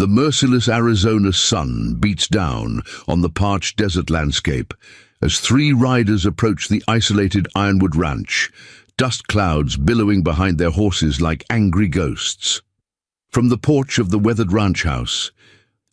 The merciless Arizona sun beats down on the parched desert landscape as three riders approach the isolated Ironwood Ranch, dust clouds billowing behind their horses like angry ghosts. From the porch of the weathered ranch house,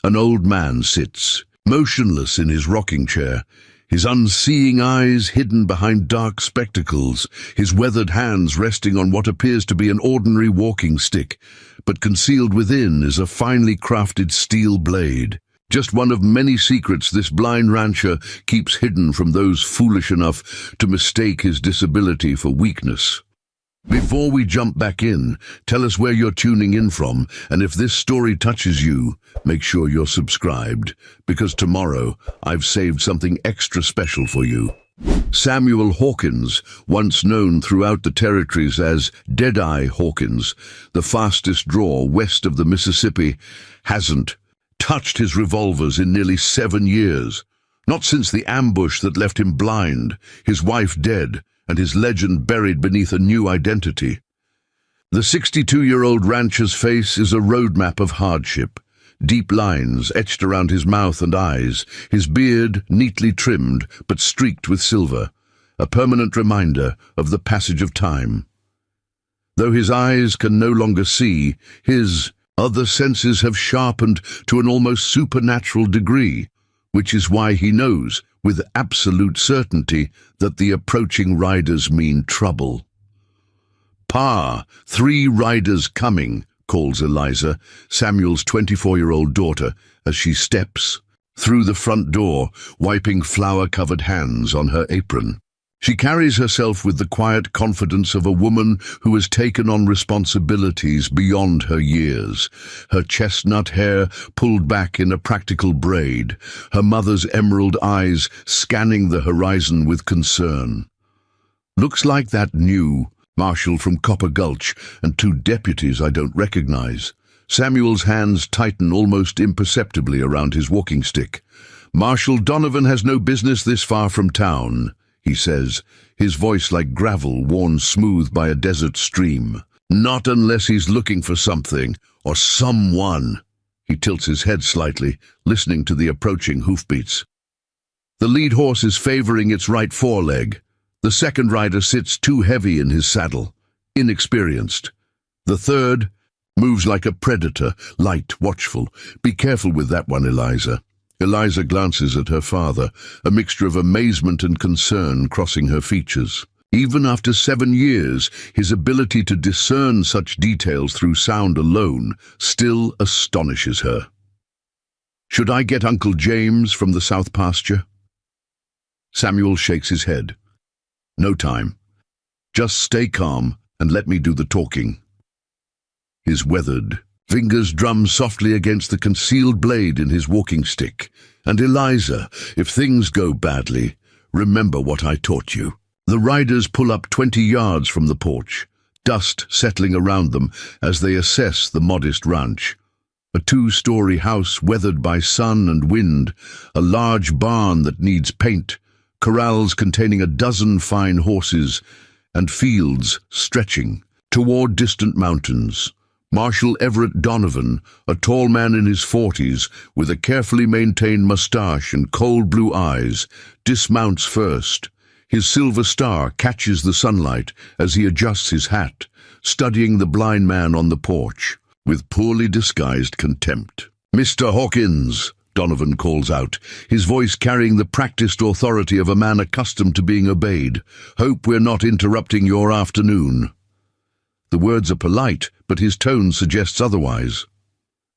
an old man sits, motionless in his rocking chair, his unseeing eyes hidden behind dark spectacles, his weathered hands resting on what appears to be an ordinary walking stick, but concealed within is a finely crafted steel blade. Just one of many secrets this blind rancher keeps hidden from those foolish enough to mistake his disability for weakness. Before we jump back in, tell us where you're tuning in from, and if this story touches you, make sure you're subscribed, because tomorrow I've saved something extra special for you. Samuel Hawkins, once known throughout the territories as Deadeye Hawkins, the fastest draw west of the Mississippi, hasn't touched his revolvers in nearly 7 years. Not since the ambush that left him blind, his wife dead, and his legend buried beneath a new identity. The 62-year-old rancher's face is a roadmap of hardship. Deep lines etched around his mouth and eyes, his beard neatly trimmed but streaked with silver, a permanent reminder of the passage of time. Though his eyes can no longer see, his other senses have sharpened to an almost supernatural degree, which is why he knows with absolute certainty that the approaching riders mean trouble. "Pa, 3 riders coming," calls Eliza, Samuel's 24-year-old daughter, as she steps through the front door, wiping flour-covered hands on her apron. She carries herself with the quiet confidence of a woman who has taken on responsibilities beyond her years, her chestnut hair pulled back in a practical braid, her mother's emerald eyes scanning the horizon with concern. "Looks like that new marshal from Copper Gulch and 2 deputies I don't recognize." Samuel's hands tighten almost imperceptibly around his walking stick. "Marshal Donovan has no business this far from town," he says, his voice like gravel worn smooth by a desert stream. "Not unless he's looking for something, or someone." He tilts his head slightly, listening to the approaching hoofbeats. The lead horse is favoring its right foreleg. The second rider sits too heavy in his saddle, inexperienced. The third moves like a predator, light, watchful. "Be careful with that one, Eliza." Eliza glances at her father, a mixture of amazement and concern crossing her features. Even after 7 years, his ability to discern such details through sound alone still astonishes her. "Should I get Uncle James from the south pasture?" Samuel shakes his head. "No time. Just stay calm and let me do the talking." His weathered fingers drum softly against the concealed blade in his walking stick. "And Eliza, if things go badly, remember what I taught you." The riders pull up 20 yards from the porch, dust settling around them as they assess the modest ranch. A 2-story house weathered by sun and wind, a large barn that needs paint, corrals containing 12 fine horses, and fields stretching toward distant mountains. Marshal Everett Donovan, a tall man in his 40s, with a carefully maintained mustache and cold blue eyes, dismounts first. His silver star catches the sunlight as he adjusts his hat, studying the blind man on the porch with poorly disguised contempt. "Mr. Hawkins," Donovan calls out, his voice carrying the practiced authority of a man accustomed to being obeyed. "Hope we're not interrupting your afternoon." The words are polite, but his tone suggests otherwise.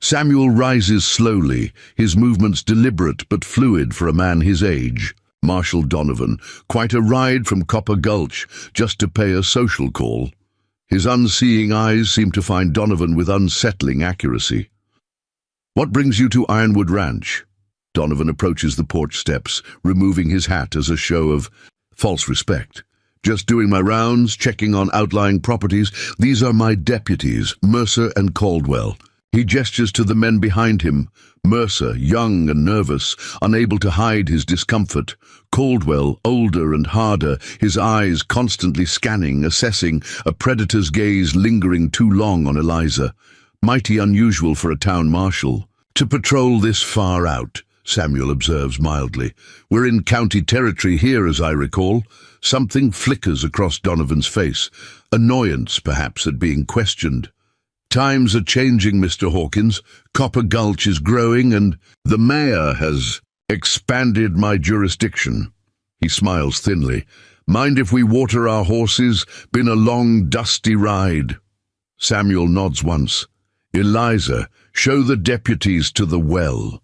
Samuel rises slowly, his movements deliberate but fluid for a man his age. Marshal Donovan, quite a ride from Copper Gulch just to pay a social call. His unseeing eyes seem to find Donovan with unsettling accuracy. "What brings you to Ironwood Ranch?" Donovan approaches the porch steps, removing his hat as a show of false respect. "Just doing my rounds, checking on outlying properties. These are my deputies, Mercer and Caldwell." He gestures to the men behind him. Mercer, young and nervous, unable to hide his discomfort. Caldwell, older and harder, his eyes constantly scanning, assessing, a predator's gaze lingering too long on Eliza. Mighty unusual for a town marshal. To patrol this far out, Samuel observes mildly. We're in county territory here, as I recall. Something flickers across Donovan's face. Annoyance, perhaps, at being questioned. Times are changing, Mr. Hawkins. Copper Gulch is growing, and the mayor has expanded my jurisdiction. He smiles thinly. Mind if we water our horses? Been a long, dusty ride. Samuel nods once. Eliza, show the deputies to the well.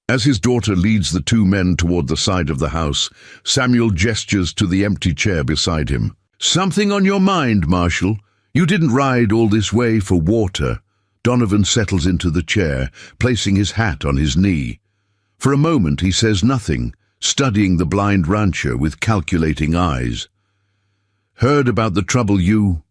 As his daughter leads the two men toward the side of the house, Samuel gestures to the empty chair beside him. Something on your mind, Marshal? You didn't ride all this way for water. Donovan settles into the chair, placing his hat on his knee. For a moment he says nothing, studying the blind rancher with calculating eyes. Heard about the trouble you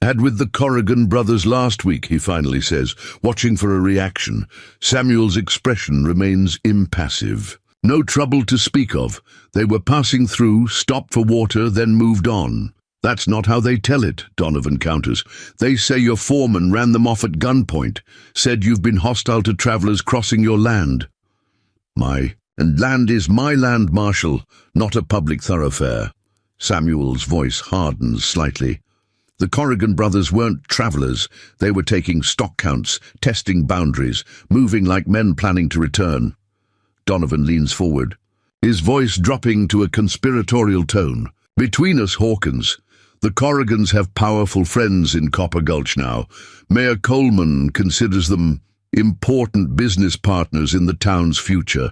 had with the Corrigan brothers last week, he finally says, watching for a reaction. Samuel's expression remains impassive. No trouble to speak of. They were passing through, stopped for water, then moved on. That's not how they tell it, Donovan counters. They say your foreman ran them off at gunpoint, said you've been hostile to travelers crossing your land. And land is my land, Marshal, not a public thoroughfare. Samuel's voice hardens slightly. The Corrigan brothers weren't travelers. They were taking stock counts, testing boundaries, moving like men planning to return. Donovan leans forward, his voice dropping to a conspiratorial tone. Between us, Hawkins, the Corrigans have powerful friends in Copper Gulch now. Mayor Coleman considers them important business partners in the town's future.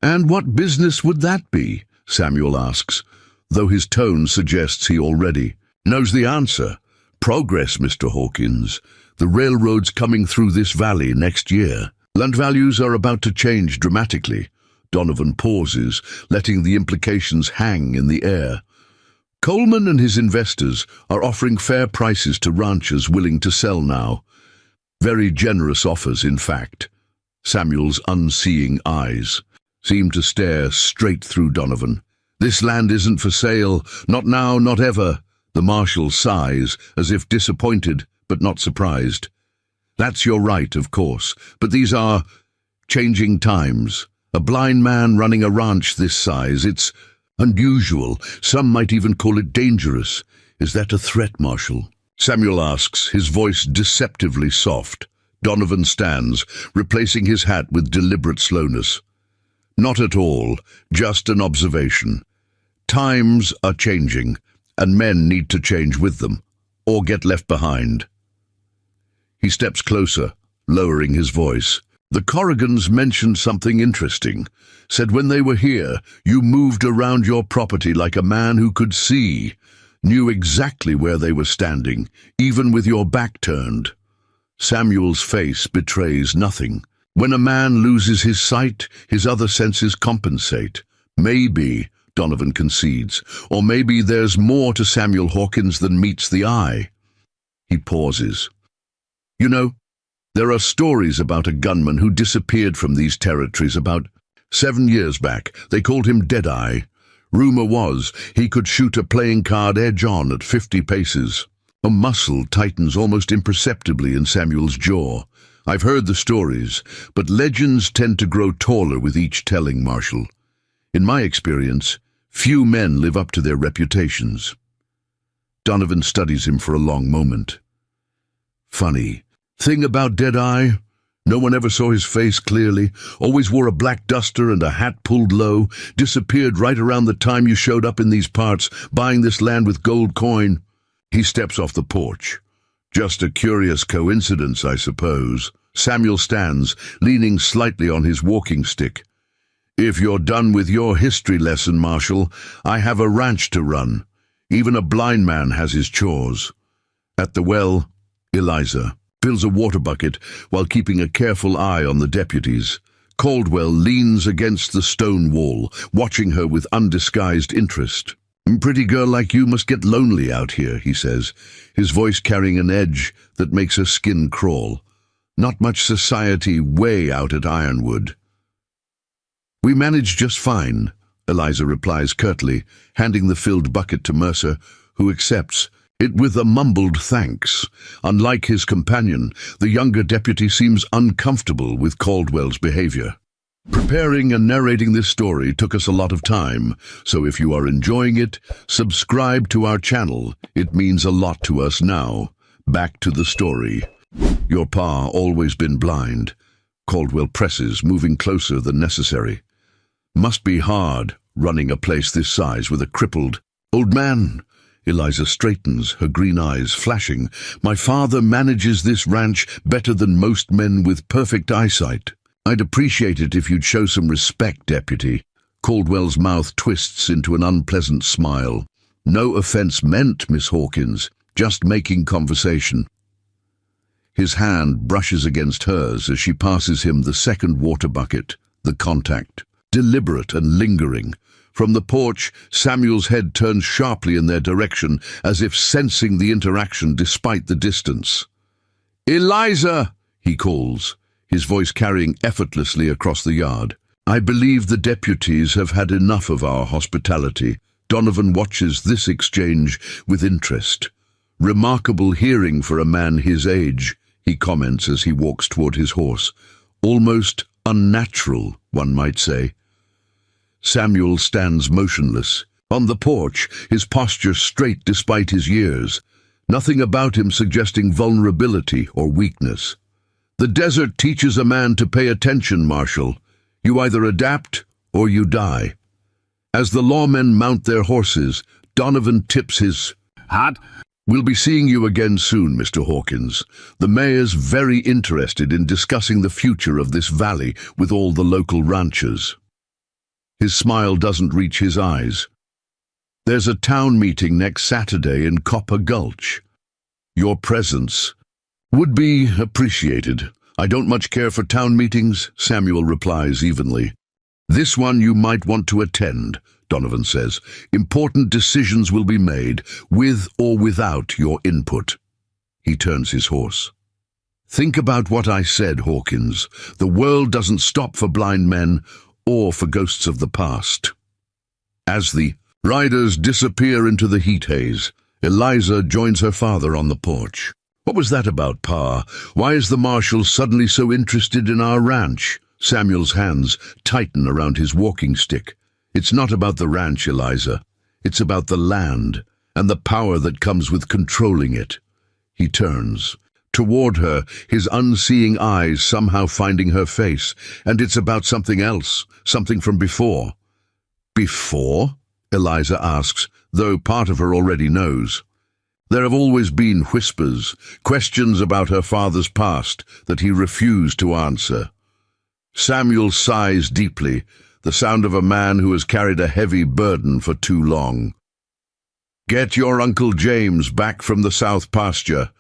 And what business would that be? Samuel asks, though his tone suggests he already knows the answer. Progress, Mr. Hawkins. The railroad's coming through this valley next year. Land values are about to change dramatically. Donovan pauses, letting the implications hang in the air. Coleman and his investors are offering fair prices to ranchers willing to sell now. Very generous offers, in fact. Samuel's unseeing eyes seem to stare straight through Donovan. This land isn't for sale, not now, not ever. The Marshal sighs, as if disappointed, but not surprised. That's your right, of course, but these are changing times. A blind man running a ranch this size, it's unusual. Some might even call it dangerous. Is that a threat, Marshal? Samuel asks, his voice deceptively soft. Donovan stands, replacing his hat with deliberate slowness. Not at all, just an observation. Times are changing, and men need to change with them, or get left behind. He steps closer, lowering his voice. The Corrigans mentioned something interesting. Said when they were here, you moved around your property like a man who could see, knew exactly where they were standing, even with your back turned. Samuel's face betrays nothing. When a man loses his sight, his other senses compensate. Maybe, Donovan concedes, or maybe there's more to Samuel Hawkins than meets the eye. He pauses. You know, there are stories about a gunman who disappeared from these territories about 7 years back. They called him Deadeye. Rumor was he could shoot a playing card edge-on at 50 paces. A muscle tightens almost imperceptibly in Samuel's jaw. I've heard the stories, but legends tend to grow taller with each telling, Marshal. In my experience, few men live up to their reputations. Donovan studies him for a long moment. Funny. Thing about Deadeye, no one ever saw his face clearly, always wore a black duster and a hat pulled low, disappeared right around the time you showed up in these parts, buying this land with gold coin. He steps off the porch. Just a curious coincidence, I suppose. Samuel stands, leaning slightly on his walking stick. If you're done with your history lesson, Marshal, I have a ranch to run. Even a blind man has his chores. At the well, Eliza fills a water bucket while keeping a careful eye on the deputies. Caldwell leans against the stone wall, watching her with undisguised interest. Pretty girl like you must get lonely out here, he says, his voice carrying an edge that makes her skin crawl. Not much society way out at Ironwood. We manage just fine, Eliza replies curtly, handing the filled bucket to Mercer, who accepts. it with a mumbled thanks. Unlike his companion, the younger deputy seems uncomfortable with Caldwell's behavior. Preparing and narrating this story took us a lot of time, so if you are enjoying it, subscribe to our channel. It means a lot to us now. Back to the story. Your pa always been blind. Caldwell presses, moving closer than necessary. Must be hard, running a place this size with a crippled... Old man! Eliza straightens, her green eyes flashing. My father manages this ranch better than most men with perfect eyesight. I'd appreciate it if you'd show some respect, deputy. Caldwell's mouth twists into an unpleasant smile. No offense meant, Miss Hawkins. Just making conversation. His hand brushes against hers as she passes him the second water bucket, the contact. Deliberate and lingering. From the porch, Samuel's head turns sharply in their direction, as if sensing the interaction despite the distance. Eliza! He calls, his voice carrying effortlessly across the yard. I believe the deputies have had enough of our hospitality. Donovan watches this exchange with interest. Remarkable hearing for a man his age, he comments as he walks toward his horse. Almost unnatural, one might say. Samuel stands motionless. On the porch, his posture straight despite his years. Nothing about him suggesting vulnerability or weakness. The desert teaches a man to pay attention, Marshal. You either adapt or you die. As the lawmen mount their horses, Donovan tips his hat. We'll be seeing you again soon, Mr. Hawkins. The mayor's very interested in discussing the future of this valley with all the local ranchers. His smile doesn't reach his eyes. There's a town meeting next Saturday in Copper Gulch. Your presence would be appreciated. I don't much care for town meetings, Samuel replies evenly. This one you might want to attend, Donovan says. Important decisions will be made, with or without your input. He turns his horse. Think about what I said, Hawkins. The world doesn't stop for blind men or for ghosts of the past. As the riders disappear into the heat haze, Eliza joins her father on the porch. What was that about, Pa? Why is the marshal suddenly so interested in our ranch? Samuel's hands tighten around his walking stick. It's not about the ranch, Eliza. It's about the land and the power that comes with controlling it. He turns. Toward her, his unseeing eyes somehow finding her face, and it's about something else, something from before. Before? Eliza asks, though part of her already knows. There have always been whispers, questions about her father's past that he refused to answer. Samuel sighs deeply, the sound of a man who has carried a heavy burden for too long. Get your Uncle James back from the south pasture.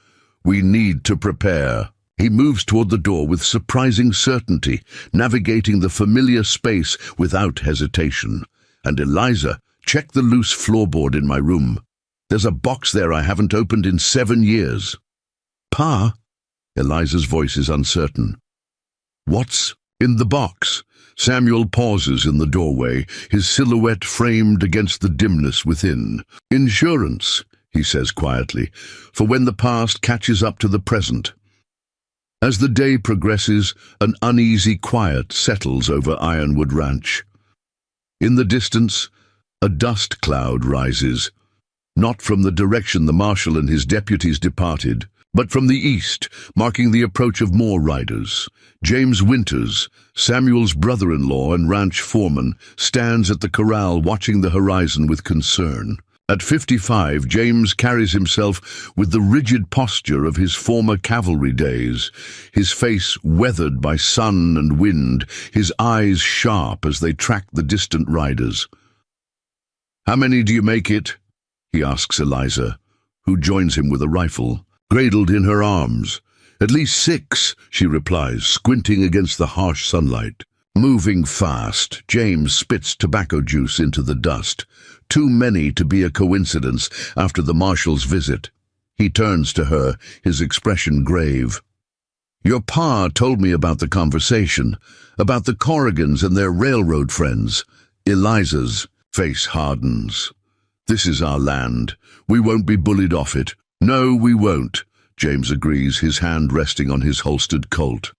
We need to prepare. He moves toward the door with surprising certainty, navigating the familiar space without hesitation. And Eliza, check the loose floorboard in my room. There's a box there I haven't opened in 7 years. Pa? Eliza's voice is uncertain. What's in the box? Samuel pauses in the doorway, his silhouette framed against the dimness within. Insurance, he says quietly, for when the past catches up to the present. As the day progresses, an uneasy quiet settles over Ironwood Ranch. In the distance, a dust cloud rises, not from the direction the marshal and his deputies departed, but from the east, marking the approach of more riders. James Winters, Samuel's brother-in-law and ranch foreman, stands at the corral watching the horizon with concern. At 55, James carries himself with the rigid posture of his former cavalry days, his face weathered by sun and wind, his eyes sharp as they track the distant riders. "How many do you make it?" he asks Eliza, who joins him with a rifle, cradled in her arms. "At least 6, she replies, squinting against the harsh sunlight. Moving fast, James spits tobacco juice into the dust. Too many to be a coincidence after the marshal's visit. He turns to her, his expression grave. "Your pa told me about the conversation, about the Corrigans and their railroad friends." Eliza's face hardens. This is our land. We won't be bullied off it. No, we won't, James agrees, his hand resting on his holstered Colt.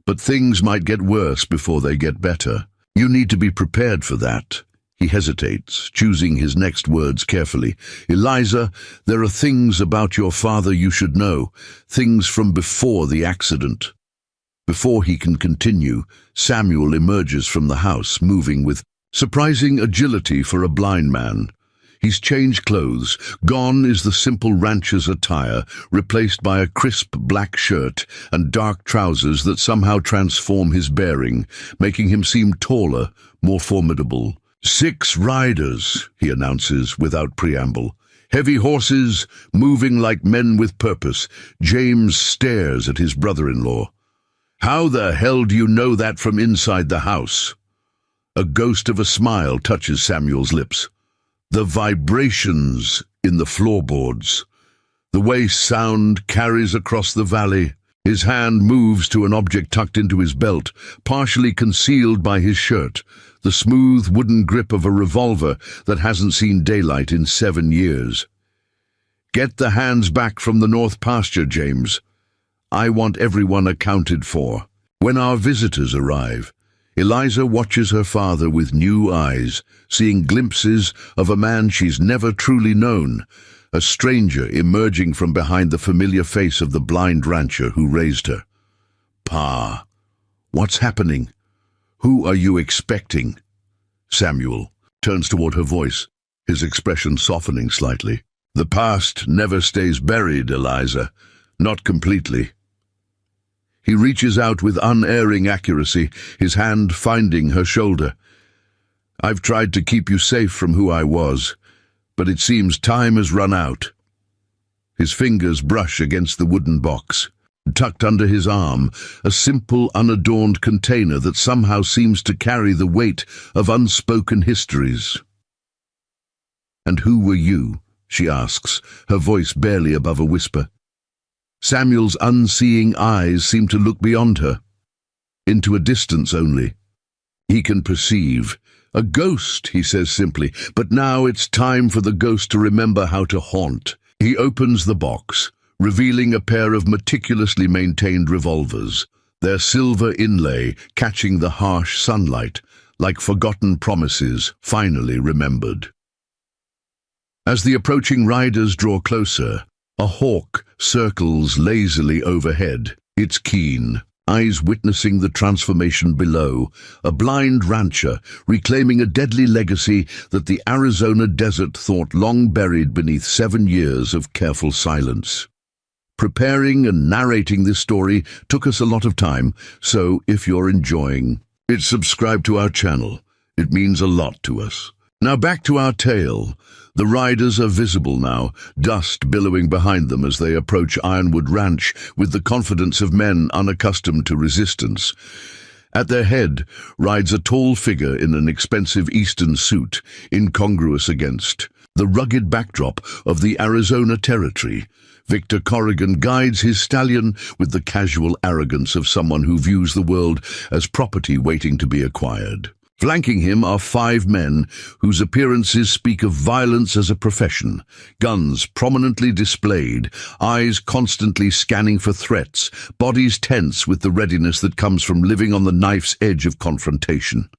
But things might get worse before they get better. You need to be prepared for that. He hesitates, choosing his next words carefully. Eliza, there are things about your father you should know, things from before the accident. Before he can continue, Samuel emerges from the house, moving with surprising agility for a blind man. He's changed clothes. Gone is the simple rancher's attire, replaced by a crisp black shirt and dark trousers that somehow transform his bearing, making him seem taller, more formidable. 6 riders, he announces without preamble. Heavy horses, moving like men with purpose. James stares at his brother-in-law. How the hell do you know that from inside the house? A ghost of a smile touches Samuel's lips. The vibrations in the floorboards. The way sound carries across the valley. His hand moves to an object tucked into his belt, partially concealed by his shirt, the smooth wooden grip of a revolver that hasn't seen daylight in 7 years. Get the hands back from the north pasture, James. I want everyone accounted for. When our visitors arrive, Eliza watches her father with new eyes, seeing glimpses of a man she's never truly known, a stranger emerging from behind the familiar face of the blind rancher who raised her. Pa, what's happening? Who are you expecting? Samuel turns toward her voice, his expression softening slightly. The past never stays buried, Eliza. Not completely. He reaches out with unerring accuracy, his hand finding her shoulder. I've tried to keep you safe from who I was, but it seems time has run out. His fingers brush against the wooden box. Tucked under his arm, a simple, unadorned container that somehow seems to carry the weight of unspoken histories. And who were you? She asks, her voice barely above a whisper. Samuel's unseeing eyes seem to look beyond her, into a distance only. He can perceive. A ghost, he says simply, but now it's time for the ghost to remember how to haunt. He opens the box, revealing a pair of meticulously maintained revolvers, their silver inlay catching the harsh sunlight, like forgotten promises finally remembered. As the approaching riders draw closer, a hawk circles lazily overhead, its keen, eyes witnessing the transformation below, a blind rancher reclaiming a deadly legacy that the Arizona desert thought long buried beneath 7 years of careful silence. Preparing and narrating this story took us a lot of time, so if you're enjoying it, subscribe to our channel. It means a lot to us. Now back to our tale. The riders are visible now, dust billowing behind them as they approach Ironwood Ranch with the confidence of men unaccustomed to resistance. At their head rides a tall figure in an expensive Eastern suit, incongruous against the rugged backdrop of the Arizona Territory. Victor Corrigan guides his stallion with the casual arrogance of someone who views the world as property waiting to be acquired. Flanking him are 5 men whose appearances speak of violence as a profession, guns prominently displayed, eyes constantly scanning for threats, bodies tense with the readiness that comes from living on the knife's edge of confrontation.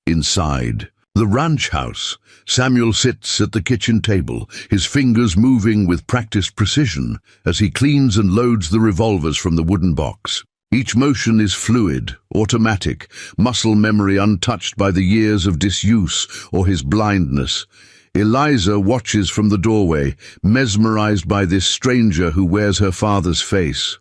Inside the ranch house, Samuel sits at the kitchen table, his fingers moving with practiced precision as he cleans and loads the revolvers from the wooden box. Each motion is fluid, automatic, muscle memory untouched by the years of disuse or his blindness. Eliza watches from the doorway, mesmerized by this stranger who wears her father's face.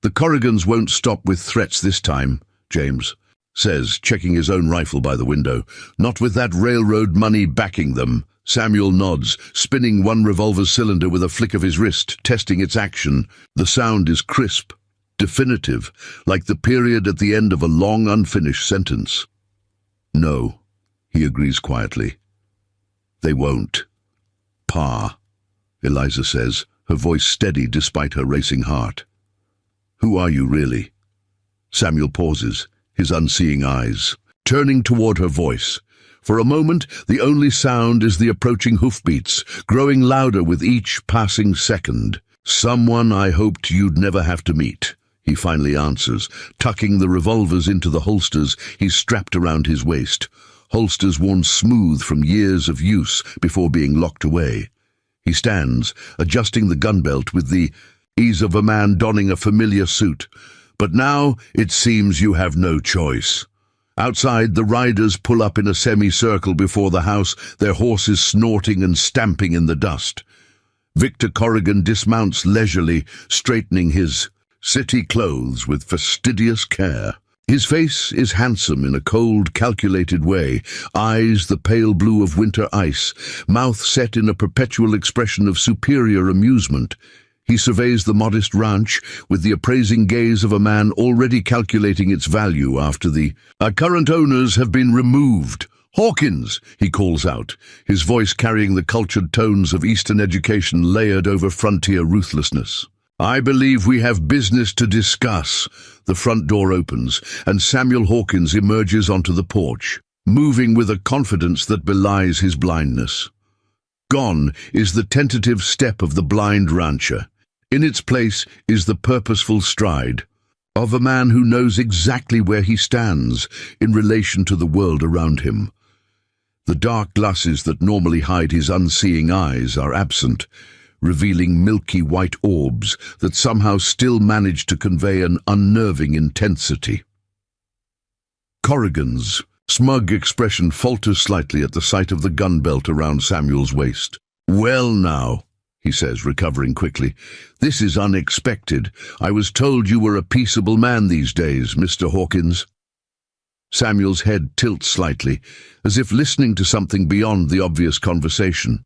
The Corrigans won't stop with threats this time, James says, checking his own rifle by the window. Not with that railroad money backing them. Samuel nods, spinning one revolver cylinder with a flick of his wrist, testing its action. The sound is crisp, definitive, like the period at the end of a long unfinished sentence. No, he agrees quietly. They won't. Pa, Eliza says, her voice steady despite her racing heart. Who are you really? Samuel pauses, his unseeing eyes turning toward her voice. For a moment, the only sound is the approaching hoofbeats, growing louder with each passing second. "Someone I hoped you'd never have to meet," he finally answers, tucking the revolvers into the holsters he's strapped around his waist, holsters worn smooth from years of use before being locked away. He stands, adjusting the gun belt with the ease of a man donning a familiar suit. But now it seems you have no choice. Outside, the riders pull up in a semicircle before the house, their horses snorting and stamping in the dust. Victor Corrigan dismounts leisurely, straightening his city clothes with fastidious care. His face is handsome in a cold, calculated way, eyes the pale blue of winter ice, mouth set in a perpetual expression of superior amusement. He surveys the modest ranch with the appraising gaze of a man already calculating its value after the current owners have been removed. "Hawkins," he calls out, his voice carrying the cultured tones of Eastern education layered over frontier ruthlessness. "I believe we have business to discuss." The front door opens, and Samuel Hawkins emerges onto the porch, moving with a confidence that belies his blindness. Gone is the tentative step of the blind rancher. In its place is the purposeful stride of a man who knows exactly where he stands in relation to the world around him. The dark glasses that normally hide his unseeing eyes are absent, revealing milky white orbs that somehow still manage to convey an unnerving intensity. Corrigan's smug expression falters slightly at the sight of the gun belt around Samuel's waist. "Well now," he says, recovering quickly, "this is unexpected. I was told you were a peaceable man these days, Mr. Hawkins." Samuel's head tilts slightly, as if listening to something beyond the obvious conversation.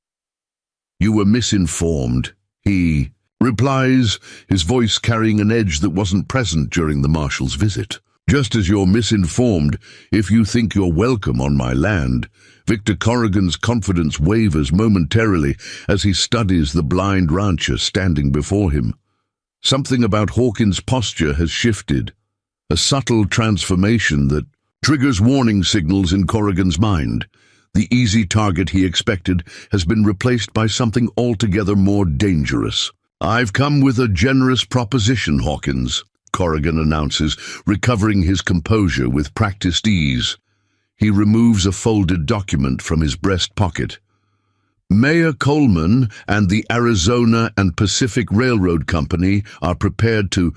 "You were misinformed," he replies, his voice carrying an edge that wasn't present during the marshal's visit. "Just as you're misinformed if you think you're welcome on my land." Victor Corrigan's confidence wavers momentarily as he studies the blind rancher standing before him. Something about Hawkins' posture has shifted, a subtle transformation that triggers warning signals in Corrigan's mind. The easy target he expected has been replaced by something altogether more dangerous. "I've come with a generous proposition, Hawkins," Corrigan announces, recovering his composure with practiced ease. He removes a folded document from his breast pocket. "Mayor Coleman and the Arizona and Pacific Railroad Company are prepared to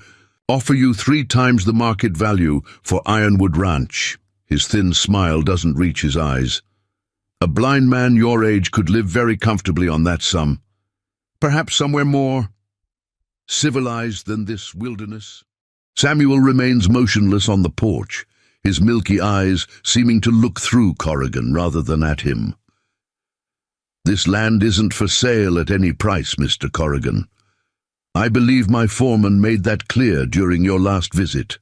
offer you 3 times the market value for Ironwood Ranch." His thin smile doesn't reach his eyes. "A blind man your age could live very comfortably on that sum. Perhaps somewhere more civilized than this wilderness." Samuel remains motionless on the porch, his milky eyes seeming to look through Corrigan rather than at him. "This land isn't for sale at any price, Mr. Corrigan. I believe my foreman made that clear during your last visit."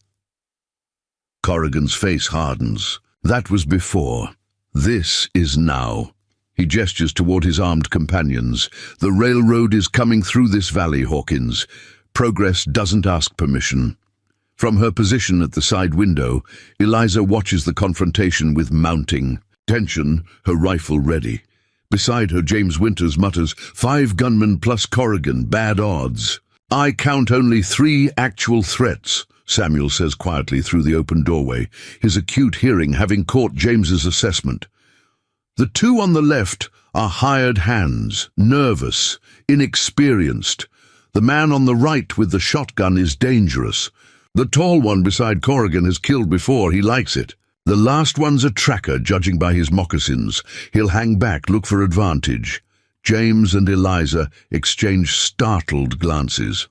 Corrigan's face hardens. That was before. This is now. He gestures toward his armed companions. "The railroad is coming through this valley, Hawkins. Progress doesn't ask permission." From her position at the side window, Eliza watches the confrontation with mounting tension, her rifle ready. Beside her, James Winters mutters, "5 gunmen plus Corrigan, bad odds." "I count only 3 actual threats," Samuel says quietly through the open doorway, his acute hearing having caught James's assessment. "The 2 on the left are hired hands, nervous, inexperienced. The man on the right with the shotgun is dangerous. The tall one beside Corrigan has killed before, he likes it. The last one's a tracker, judging by his moccasins. He'll hang back, look for advantage." James and Eliza exchange startled glances.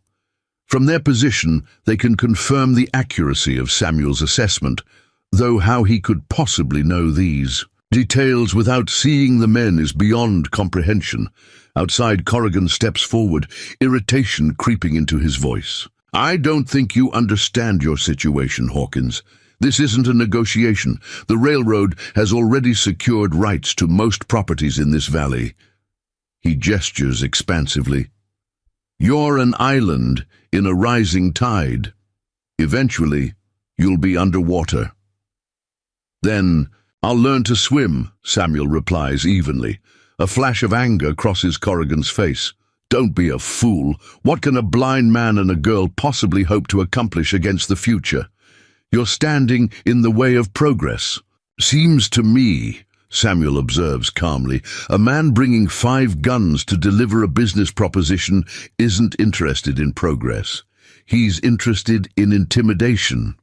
From their position, they can confirm the accuracy of Samuel's assessment, though how he could possibly know these details without seeing the men is beyond comprehension. Outside, Corrigan steps forward, irritation creeping into his voice. "I don't think you understand your situation, Hawkins. This isn't a negotiation. The railroad has already secured rights to most properties in this valley." He gestures expansively. "You're an island in a rising tide. Eventually, you'll be underwater." Then, "I'll learn to swim," Samuel replies evenly. A flash of anger crosses Corrigan's face. "Don't be a fool. What can a blind man and a girl possibly hope to accomplish against the future? You're standing in the way of progress." "Seems to me," Samuel observes calmly, "a man bringing 5 guns to deliver a business proposition isn't interested in progress. He's interested in intimidation."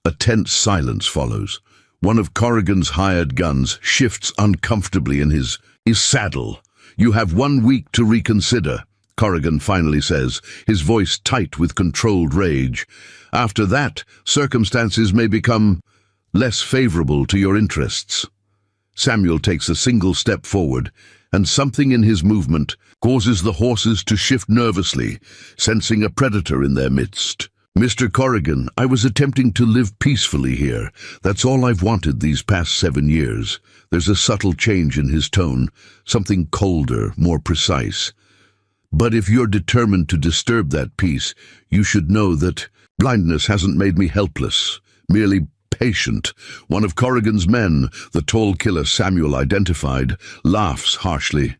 A tense silence follows. One of Corrigan's hired guns shifts uncomfortably in his saddle. "You have 1 week to reconsider," Corrigan finally says, his voice tight with controlled rage. "After that, circumstances may become less favorable to your interests." Samuel takes a single step forward, and something in his movement causes the horses to shift nervously, sensing a predator in their midst. "Mr. Corrigan, I was attempting to live peacefully here. That's all I've wanted these past 7 years." There's a subtle change in his tone, something colder, more precise. "But if you're determined to disturb that peace, you should know that blindness hasn't made me helpless, merely patient." One of Corrigan's men, the tall killer Samuel identified, laughs harshly.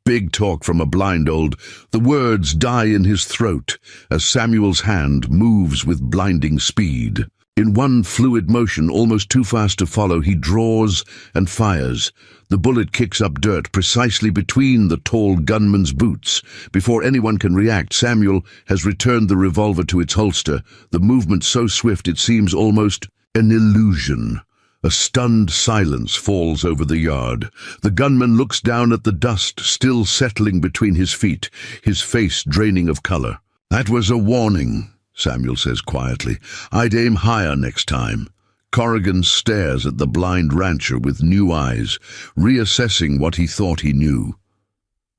Big talk from a blind old. The words die in his throat as Samuel's hand moves with blinding speed. In one fluid motion, almost too fast to follow, he draws and fires. The bullet kicks up dirt precisely between the tall gunman's boots. Before anyone can react, Samuel has returned the revolver to its holster, the movement so swift it seems almost an illusion. A stunned silence falls over the yard. The gunman looks down at the dust still settling between his feet, his face draining of color. "That was a warning," Samuel says quietly. "I'd aim higher next time." Corrigan stares at the blind rancher with new eyes, reassessing what he thought he knew.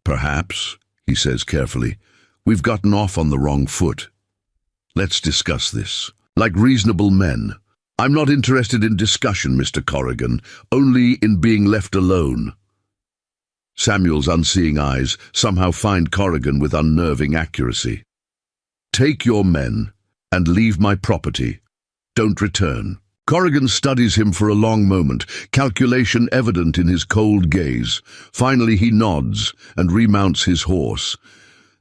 "Perhaps," he says carefully, "we've gotten off on the wrong foot. Let's discuss this, like reasonable men." "I'm not interested in discussion, Mr. Corrigan, only in being left alone." Samuel's unseeing eyes somehow find Corrigan with unnerving accuracy. "Take your men and leave my property. Don't return." Corrigan studies him for a long moment, calculation evident in his cold gaze. Finally he nods and remounts his horse.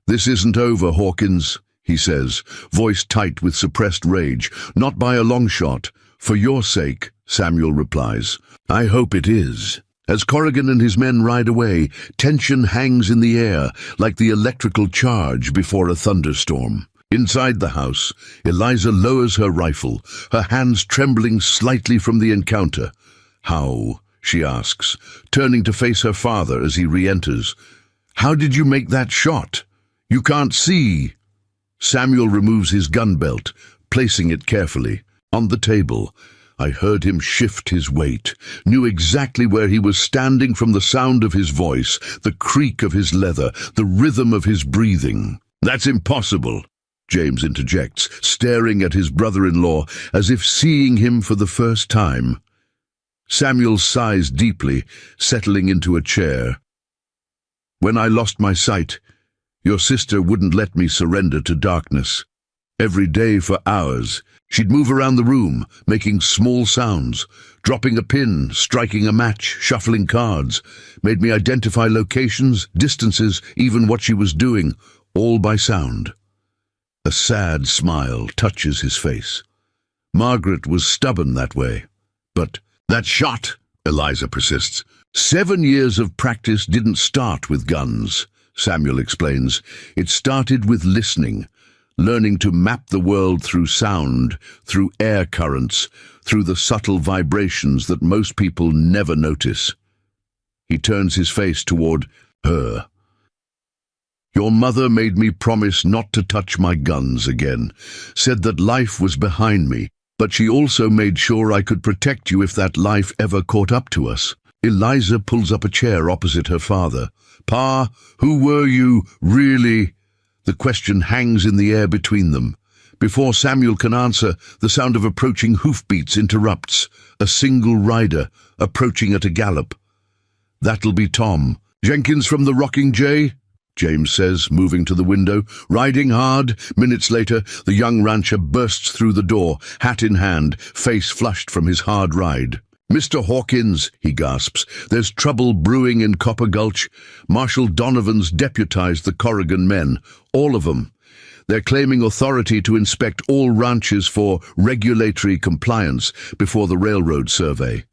"This isn't over, Hawkins," he says, voice tight with suppressed rage. "Not by a long shot. For your sake," Samuel replies. "I hope it is." As Corrigan and his men ride away, tension hangs in the air like the electrical charge before a thunderstorm. Inside the house, Eliza lowers her rifle, her hands trembling slightly from the encounter. "How?" she asks, turning to face her father as he re-enters. "How did you make that shot? You can't see." Samuel removes his gun belt, placing it carefully on the table. I heard him shift his weight, knew exactly where he was standing from the sound of his voice, the creak of his leather, the rhythm of his breathing. "That's impossible," James interjects, staring at his brother-in-law as if seeing him for the first time. Samuel sighs deeply, settling into a chair. "When I lost my sight, your sister wouldn't let me surrender to darkness. Every day for hours, she'd move around the room, making small sounds, dropping a pin, striking a match, shuffling cards, made me identify locations, distances, even what she was doing, all by sound." A sad smile touches his face. "Margaret was stubborn that way. But that shot," Eliza persists. "7 years of practice didn't start with guns," Samuel explains. "It started with listening, learning to map the world through sound, through air currents, through the subtle vibrations that most people never notice." He turns his face toward her. "Your mother made me promise not to touch my guns again, said that life was behind me, but she also made sure I could protect you if that life ever caught up to us." Eliza pulls up a chair opposite her father. "Pa, who were you, really?" The question hangs in the air between them. Before Samuel can answer, the sound of approaching hoofbeats interrupts. A single rider, approaching at a gallop. "That'll be Tom. Jenkins from the Rocking J?" James says, moving to the window. "Riding hard?" Minutes later, the young rancher bursts through the door, hat in hand, face flushed from his hard ride. "Mr. Hawkins," he gasps, "there's trouble brewing in Copper Gulch. Marshal Donovan's deputized the Corrigan men, all of them. They're claiming authority to inspect all ranches for regulatory compliance before the railroad survey."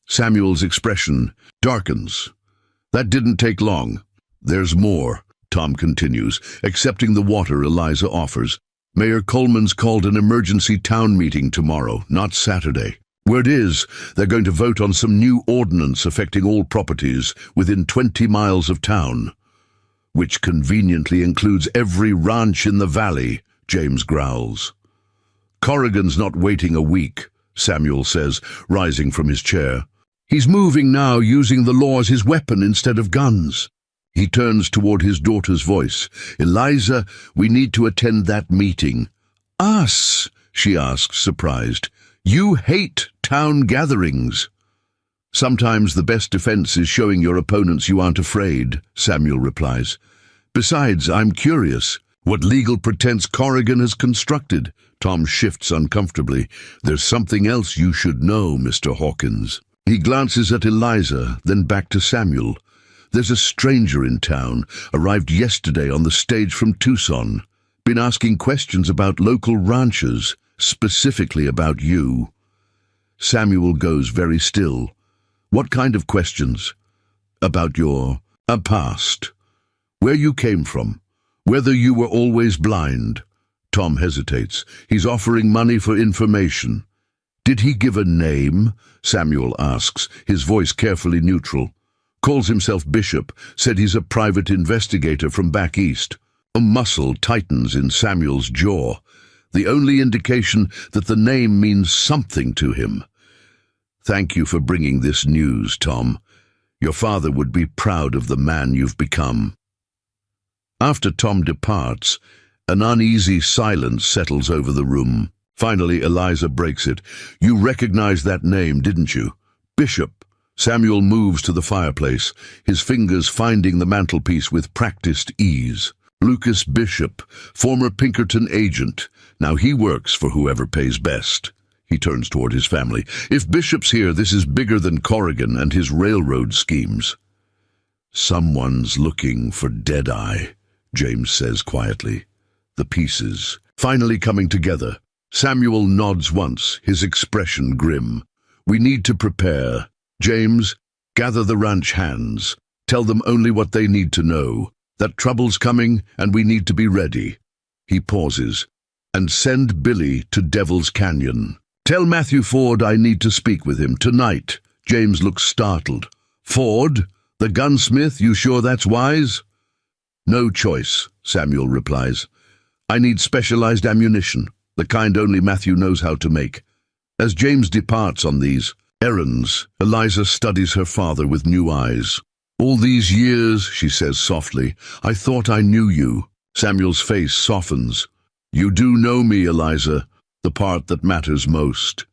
Samuel's expression darkens. "That didn't take long." "There's more," Tom continues, accepting the water Eliza offers. "Mayor Coleman's called an emergency town meeting tomorrow, not Saturday. Word is, they're going to vote on some new ordinance affecting all properties within 20 miles of town, which conveniently includes every ranch in the valley," James growls. "Corrigan's not waiting a week," Samuel says, rising from his chair. "He's moving now, using the law as his weapon instead of guns." He turns toward his daughter's voice. "Eliza, we need to attend that meeting." "Us?" she asks, surprised. "You hate town gatherings." "Sometimes the best defense is showing your opponents you aren't afraid," Samuel replies. "Besides, I'm curious what legal pretense Corrigan has constructed." Tom shifts uncomfortably. "There's something else you should know, Mr. Hawkins." He glances at Eliza, then back to Samuel. "There's a stranger in town, arrived yesterday on the stage from Tucson. Been asking questions about local ranches, specifically about you." Samuel goes very still. "What kind of questions?" "About your past. Where you came from. Whether you were always blind." Tom hesitates. He's offering money for information. "Did he give a name?" Samuel asks, his voice carefully neutral. "Calls himself Bishop, said he's a private investigator from back east." A muscle tightens in Samuel's jaw, the only indication that the name means something to him. "Thank you for bringing this news, Tom. Your father would be proud of the man you've become." After Tom departs, an uneasy silence settles over the room. Finally, Eliza breaks it. "You recognize that name, didn't you? Bishop." Samuel moves to the fireplace, his fingers finding the mantelpiece with practiced ease. "Lucas Bishop, former Pinkerton agent. Now he works for whoever pays best." He turns toward his family. "If Bishop's here, this is bigger than Corrigan and his railroad schemes." "Someone's looking for Deadeye," James says quietly. The pieces finally coming together. Samuel nods once, his expression grim. "We need to prepare. James, gather the ranch hands. Tell them only what they need to know. That trouble's coming, and we need to be ready." He pauses. "And send Billy to Devil's Canyon. Tell Matthew Ford I need to speak with him tonight." James looks startled. "Ford? The gunsmith? You sure that's wise?" "No choice," Samuel replies. "I need specialized ammunition, the kind only Matthew knows how to make." As James departs on these errands, Eliza studies her father with new eyes. "All these years," she says softly, "I thought I knew you." Samuel's face softens. "You do know me, Eliza, the part that matters most."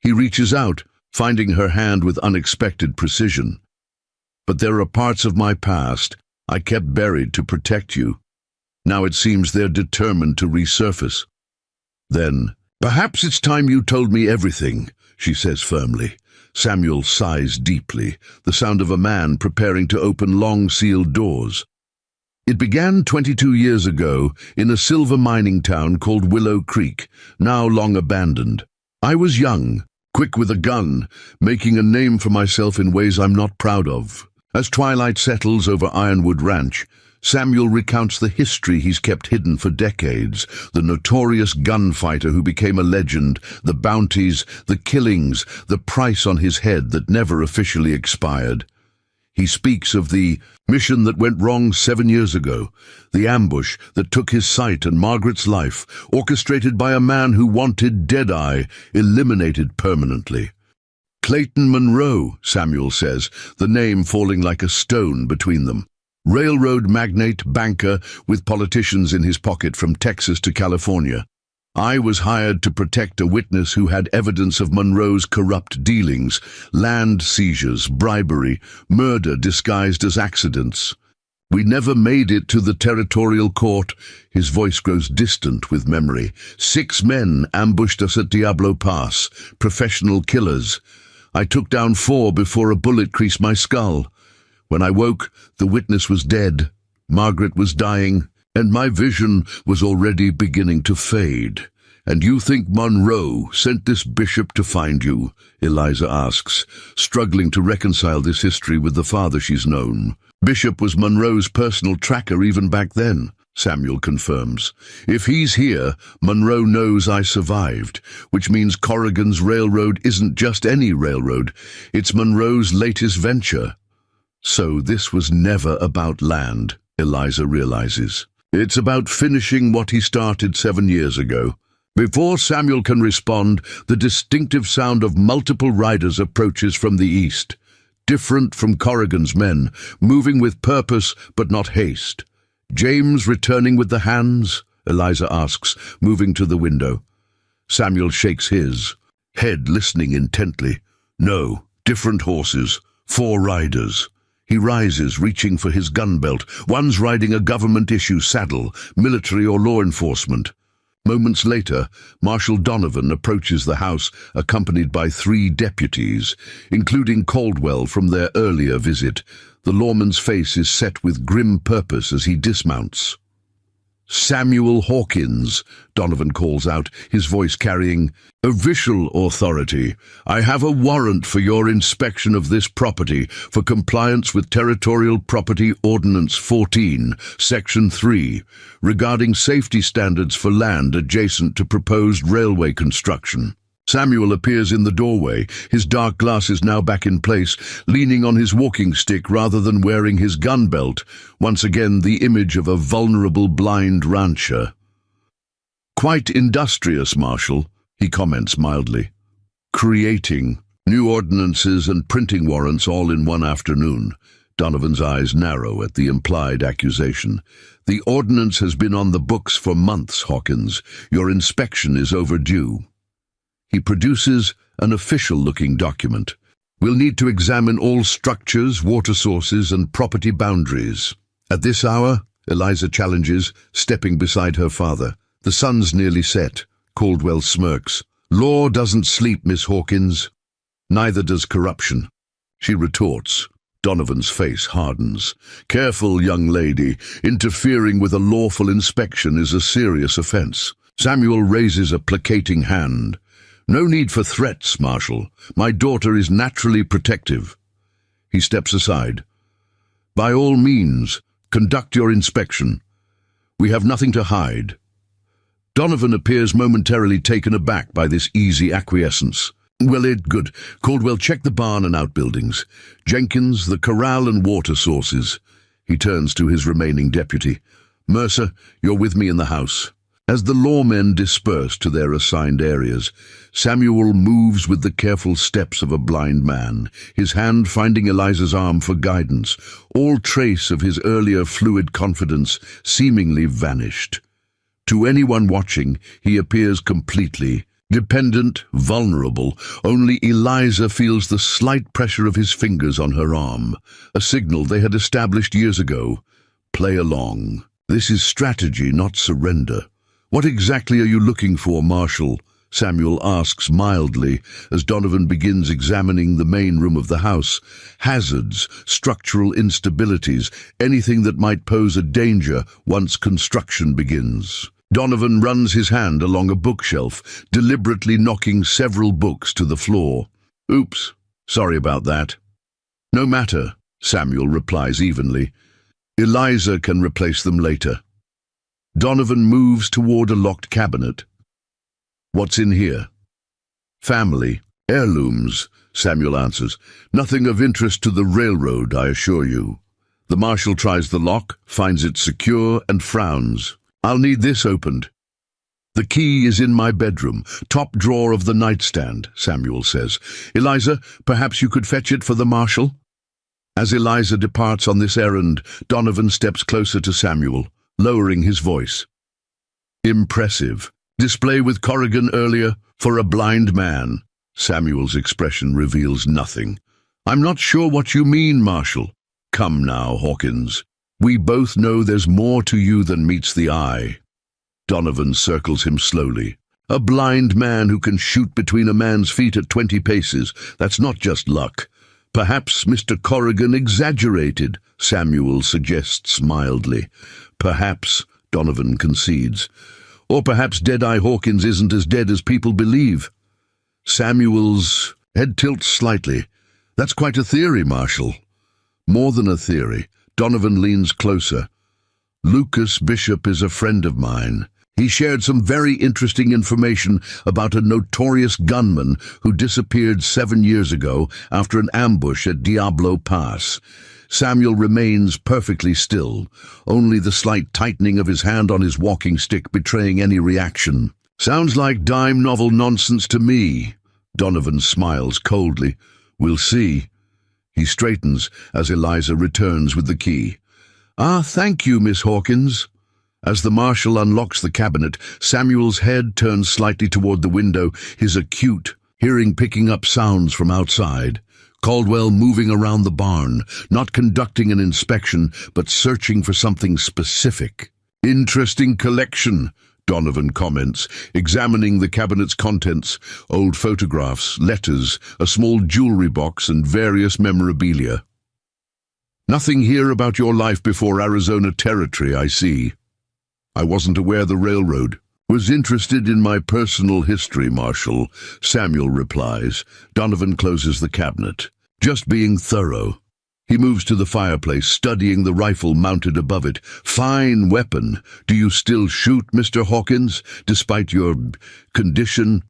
He reaches out, finding her hand with unexpected precision. "But there are parts of my past I kept buried to protect you. Now it seems they're determined to resurface." Then, "Perhaps it's time you told me everything," she says firmly. Samuel sighs deeply, the sound of a man preparing to open long-sealed doors. "It began 22 years ago in a silver mining town called Willow Creek, now long abandoned. I was young, quick with a gun, making a name for myself in ways I'm not proud of. As twilight settles over Ironwood Ranch, Samuel recounts the history he's kept hidden for decades, the notorious gunfighter who became a legend, the bounties, the killings, the price on his head that never officially expired. He speaks of the mission that went wrong 7 years ago, the ambush that took his sight and Margaret's life, orchestrated by a man who wanted Deadeye eliminated permanently. Clayton Monroe, Samuel says, the name falling like a stone between them. Railroad magnate, banker, with politicians in his pocket from Texas to California. I was hired to protect a witness who had evidence of Monroe's corrupt dealings, land seizures, bribery, murder disguised as accidents. We never made it to the territorial court." His voice grows distant with memory. "6 men ambushed us at Diablo Pass, professional killers. I took down 4 before a bullet creased my skull. When I woke, the witness was dead. Margaret was dying, and my vision was already beginning to fade. And you think Monroe sent this bishop to find you? Eliza asks, struggling to reconcile this history with the father she's known. Bishop was Monroe's personal tracker even back then, Samuel confirms. If he's here, Monroe knows I survived, which means Corrigan's railroad isn't just any railroad. It's Monroe's latest venture. So this was never about land, Eliza realizes. It's about finishing what he started 7 years ago. Before Samuel can respond, the distinctive sound of multiple riders approaches from the east. Different from Corrigan's men, moving with purpose but not haste. James returning with the hands? Eliza asks, moving to the window. Samuel shakes his head, listening intently. No, different horses, 4 riders. He rises, reaching for his gun belt. One's riding a government-issue saddle, military or law enforcement. Moments later, Marshal Donovan approaches the house, accompanied by 3 deputies, including Caldwell from their earlier visit. The lawman's face is set with grim purpose as he dismounts. "Samuel Hawkins," Donovan calls out, his voice carrying official authority. "I have a warrant for your inspection of this property for compliance with Territorial Property Ordinance 14, Section 3, regarding safety standards for land adjacent to proposed railway construction." Samuel appears in the doorway, his dark glasses now back in place, leaning on his walking stick rather than wearing his gun belt, once again the image of a vulnerable blind rancher. "Quite industrious, Marshal," he comments mildly. "Creating new ordinances and printing warrants all in one afternoon." Donovan's eyes narrow at the implied accusation. "The ordinance has been on the books for months, Hawkins. Your inspection is overdue." He produces an official-looking document. "We'll need to examine all structures, water sources, and property boundaries." "At this hour?" Eliza challenges, stepping beside her father. "The sun's nearly set." Caldwell smirks. "Law doesn't sleep, Miss Hawkins." "Neither does corruption," she retorts. Donovan's face hardens. "Careful, young lady. Interfering with a lawful inspection is a serious offense." Samuel raises a placating hand. "No need for threats, Marshal. My daughter is naturally protective." He steps aside. "By all means, conduct your inspection. We have nothing to hide." Donovan appears momentarily taken aback by this easy acquiescence. Good. Caldwell, check the barn and outbuildings. Jenkins, the corral and water sources." He turns to his remaining deputy. "Mercer, you're with me in the house." As the lawmen disperse to their assigned areas, Samuel moves with the careful steps of a blind man, his hand finding Eliza's arm for guidance, all trace of his earlier fluid confidence seemingly vanished. To anyone watching, he appears completely dependent, vulnerable. Only Eliza feels the slight pressure of his fingers on her arm, a signal they had established years ago. Play along. This is strategy, not surrender. "What exactly are you looking for, Marshal?" Samuel asks mildly as Donovan begins examining the main room of the house. Hazards, structural instabilities, anything that might pose a danger once construction begins. Donovan runs his hand along a bookshelf, deliberately knocking several books to the floor. "Oops, sorry about that." "No matter," Samuel replies evenly. "Eliza can replace them later." Donovan moves toward a locked cabinet. "What's in here?" "Family. Heirlooms," Samuel answers. "Nothing of interest to the railroad, I assure you." The marshal tries the lock, finds it secure, and frowns. "I'll need this opened." "The key is in my bedroom, top drawer of the nightstand," Samuel says. "Eliza, perhaps you could fetch it for the marshal?" As Eliza departs on this errand, Donovan steps closer to Samuel, lowering his voice. "Impressive. Display with Corrigan earlier for a blind man." Samuel's expression reveals nothing. "I'm not sure what you mean, Marshal." "Come now, Hawkins. We both know there's more to you than meets the eye." Donovan circles him slowly. A blind man who can shoot between a man's feet at 20 paces. That's not just luck. Perhaps Mr. Corrigan exaggerated, Samuel suggests mildly. Perhaps, Donovan concedes. Or perhaps Deadeye Hawkins isn't as dead as people believe. Samuel's head tilts slightly. That's quite a theory, Marshal. More than a theory. Donovan leans closer. Lucas Bishop is a friend of mine. He shared some very interesting information about a notorious gunman who disappeared 7 years ago after an ambush at Diablo Pass. Samuel remains perfectly still, only the slight tightening of his hand on his walking stick betraying any reaction. Sounds like dime novel nonsense to me. Donovan smiles coldly. We'll see. He straightens as Eliza returns with the key. Ah, thank you, Miss Hawkins. As the Marshal unlocks the cabinet, Samuel's head turns slightly toward the window, his acute hearing picking up sounds from outside. Caldwell moving around the barn, not conducting an inspection, but searching for something specific. Interesting collection, Donovan comments, examining the cabinet's contents, old photographs, letters, a small jewelry box, and various memorabilia. Nothing here about your life before Arizona Territory, I see. I wasn't aware the railroad was interested in my personal history, Marshal, Samuel replies. Donovan closes the cabinet. Just being thorough. He moves to the fireplace, studying the rifle mounted above it. Fine weapon. Do you still shoot, Mr. Hawkins, despite your condition?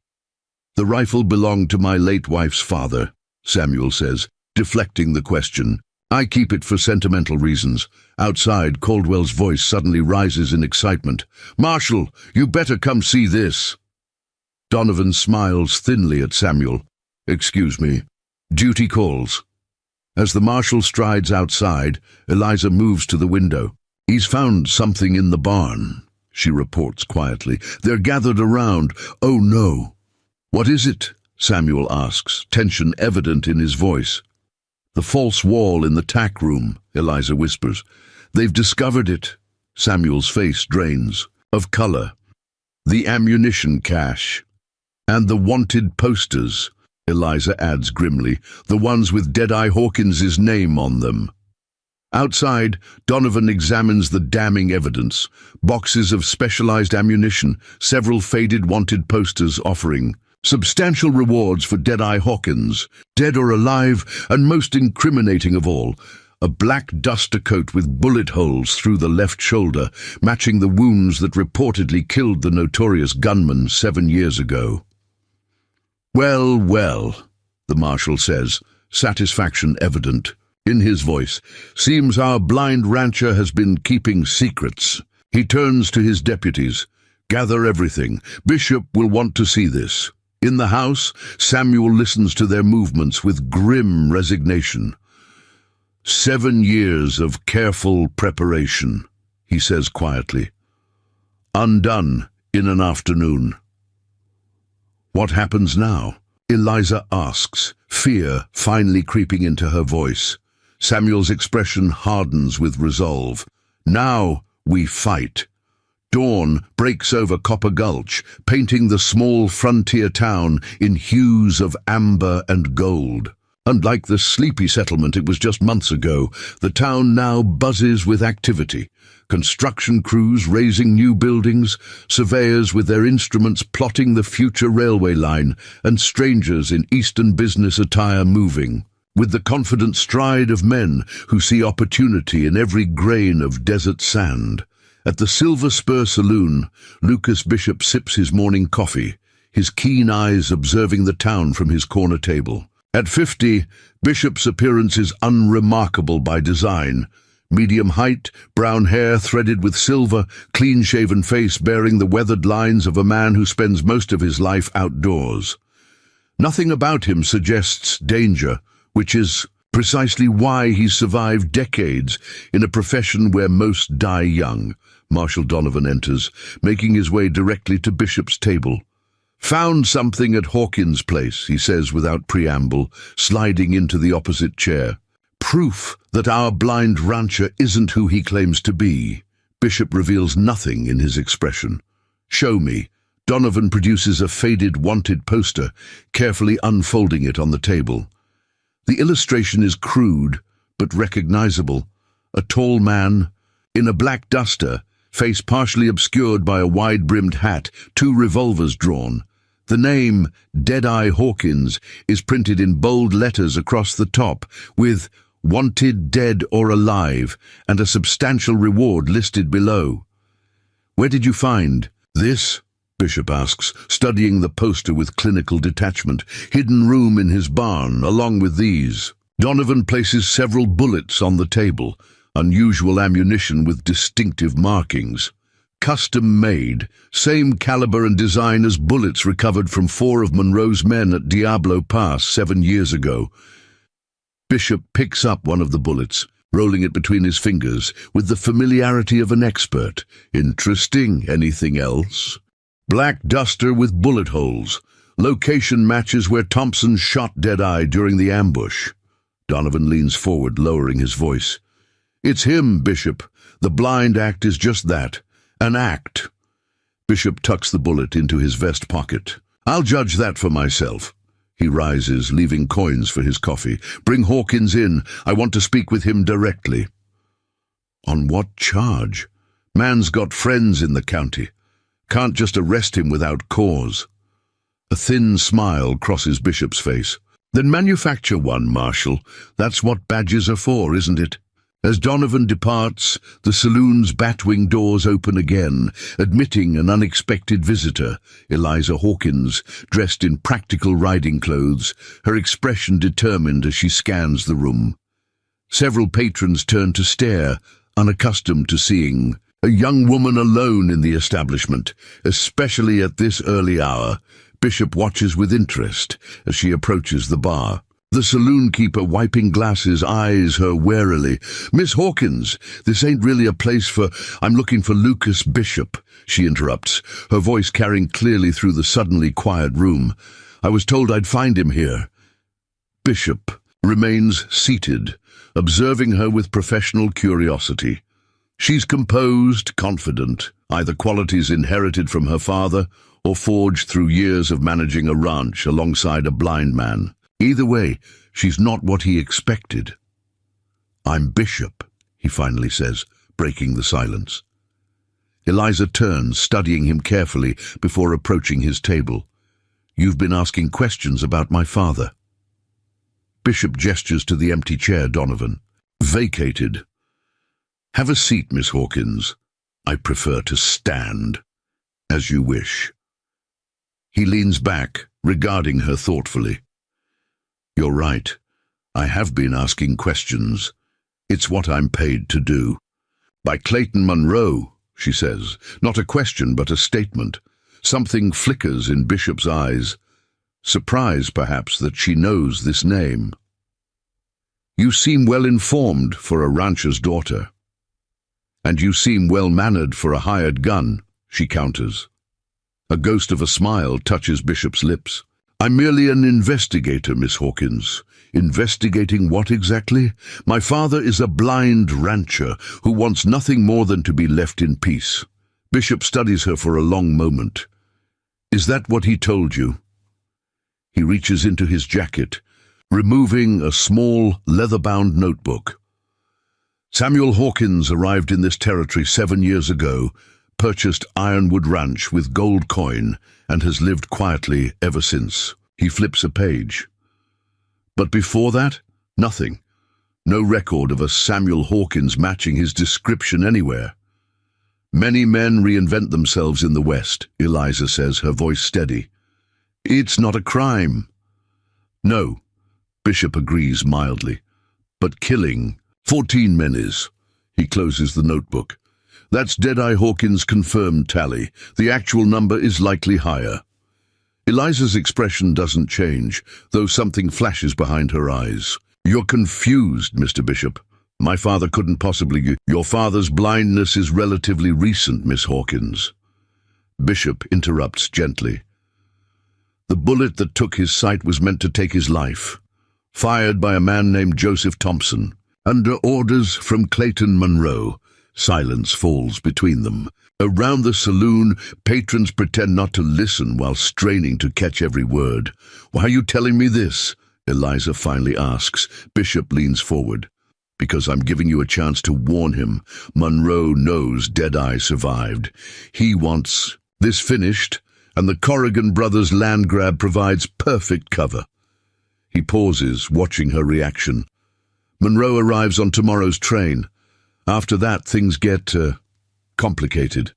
The rifle belonged to my late wife's father, Samuel says, deflecting the question. I keep it for sentimental reasons. Outside, Caldwell's voice suddenly rises in excitement. Marshal, you better come see this. Donovan smiles thinly at Samuel. Excuse me. Duty calls. As the Marshal strides outside, Eliza moves to the window. He's found something in the barn, she reports quietly. They're gathered around. Oh no. What is it? Samuel asks, tension evident in his voice. The false wall in the tack room, Eliza whispers. They've discovered it. Samuel's face drains. Of color. The ammunition cache. And the wanted posters, Eliza adds grimly, the ones with Deadeye Hawkins's name on them. Outside, Donovan examines the damning evidence. Boxes of specialized ammunition, several faded wanted posters offering substantial rewards for Deadeye Hawkins, dead or alive, and most incriminating of all, a black duster coat with bullet holes through the left shoulder, matching the wounds that reportedly killed the notorious gunman 7 years ago. Well, well, the Marshal says, satisfaction evident in his voice. Seems our blind rancher has been keeping secrets. He turns to his deputies. Gather everything. Bishop will want to see this. In the house, Samuel listens to their movements with grim resignation. 7 years of careful preparation, he says quietly. Undone in an afternoon. What happens now? Eliza asks, fear finally creeping into her voice. Samuel's expression hardens with resolve. Now we fight. Dawn breaks over Copper Gulch, painting the small frontier town in hues of amber and gold. Unlike the sleepy settlement it was just months ago, the town now buzzes with activity. Construction crews raising new buildings, surveyors with their instruments plotting the future railway line, and strangers in Eastern business attire moving, with the confident stride of men who see opportunity in every grain of desert sand. At the Silver Spur Saloon, Lucas Bishop sips his morning coffee, his keen eyes observing the town from his corner table. At 50, Bishop's appearance is unremarkable by design. Medium height, brown hair threaded with silver, clean-shaven face bearing the weathered lines of a man who spends most of his life outdoors. Nothing about him suggests danger, which is precisely why he's survived decades in a profession where most die young. Marshal Donovan enters, making his way directly to Bishop's table. Found something at Hawkins' place, he says without preamble, sliding into the opposite chair. Proof that our blind rancher isn't who he claims to be. Bishop reveals nothing in his expression. Show me, Donovan produces a faded wanted poster, carefully unfolding it on the table. The illustration is crude, but recognizable. A tall man, in a black duster, face partially obscured by a wide-brimmed hat, 2 revolvers drawn. The name, Deadeye Hawkins, is printed in bold letters across the top, with "Wanted, Dead or Alive," and a substantial reward listed below. "Where did you find this?" Bishop asks, studying the poster with clinical detachment. "Hidden room in his barn, along with these." Donovan places several bullets on the table, unusual ammunition with distinctive markings. Custom-made, same caliber and design as bullets recovered from 4 of Monroe's men at Diablo Pass 7 years ago. Bishop picks up one of the bullets, rolling it between his fingers with the familiarity of an expert. "Interesting. Anything else?" "Black duster with bullet holes. Location matches where Thompson shot Deadeye during the ambush." Donovan leans forward, lowering his voice. "It's him, Bishop. The blind act is just that. An act." Bishop tucks the bullet into his vest pocket. "I'll judge that for myself." He rises, leaving coins for his coffee. "Bring Hawkins in. I want to speak with him directly." "On what charge? Man's got friends in the county. Can't just arrest him without cause." A thin smile crosses Bishop's face. "Then manufacture one, Marshal. That's what badges are for, isn't it?" As Donovan departs, the saloon's batwing doors open again, admitting an unexpected visitor, Eliza Hawkins, dressed in practical riding clothes, her expression determined as she scans the room. Several patrons turn to stare, unaccustomed to seeing a young woman alone in the establishment, especially at this early hour. Bishop watches with interest as she approaches the bar. The saloon keeper, wiping glasses, eyes her warily. "Miss Hawkins, this ain't really a place for—" "I'm looking for Lucas Bishop," she interrupts, her voice carrying clearly through the suddenly quiet room. "I was told I'd find him here." Bishop remains seated, observing her with professional curiosity. She's composed, confident, either qualities inherited from her father or forged through years of managing a ranch alongside a blind man. Either way, she's not what he expected. "I'm Bishop," he finally says, breaking the silence. Eliza turns, studying him carefully before approaching his table. "You've been asking questions about my father." Bishop gestures to the empty chair Donovan. "Vacated." "Have a seat, Miss Hawkins. I prefer to stand." "As you wish." He leans back, regarding her thoughtfully. "You're right. I have been asking questions. It's what I'm paid to do." "By Clayton Monroe," she says. Not a question, but a statement. Something flickers in Bishop's eyes. Surprise, perhaps, that she knows this name. "You seem well-informed for a rancher's daughter." "And you seem well-mannered for a hired gun," she counters. A ghost of a smile touches Bishop's lips. "I'm merely an investigator, Miss Hawkins." "Investigating what exactly?" "My father is a blind rancher who wants nothing more than to be left in peace." Bishop studies her for a long moment. "Is that what he told you?" He reaches into his jacket, removing a small, leather-bound notebook. "Samuel Hawkins arrived in this territory 7 years ago, purchased Ironwood Ranch with gold coin, and has lived quietly ever since." He flips a page. "But before that, nothing. No record of a Samuel Hawkins matching his description anywhere." "Many men reinvent themselves in the West," Eliza says, her voice steady. "It's not a crime." "No," Bishop agrees mildly. "But killing 14 men is." He closes the notebook. "That's Deadeye Hawkins' confirmed tally. The actual number is likely higher." Eliza's expression doesn't change, though something flashes behind her eyes. "You're confused, Mr. Bishop. My father couldn't possibly— Your father's blindness is relatively recent, Miss Hawkins." Bishop interrupts gently. "The bullet that took his sight was meant to take his life. Fired by a man named Joseph Thompson, under orders from Clayton Monroe." Silence falls between them. Around the saloon, patrons pretend not to listen while straining to catch every word. "Why are you telling me this?" Eliza finally asks. Bishop leans forward. "Because I'm giving you a chance to warn him. Monroe knows Deadeye survived. He wants this finished, and the Corrigan brothers' land grab provides perfect cover." He pauses, watching her reaction. "Monroe arrives on tomorrow's train. After that, things get, complicated."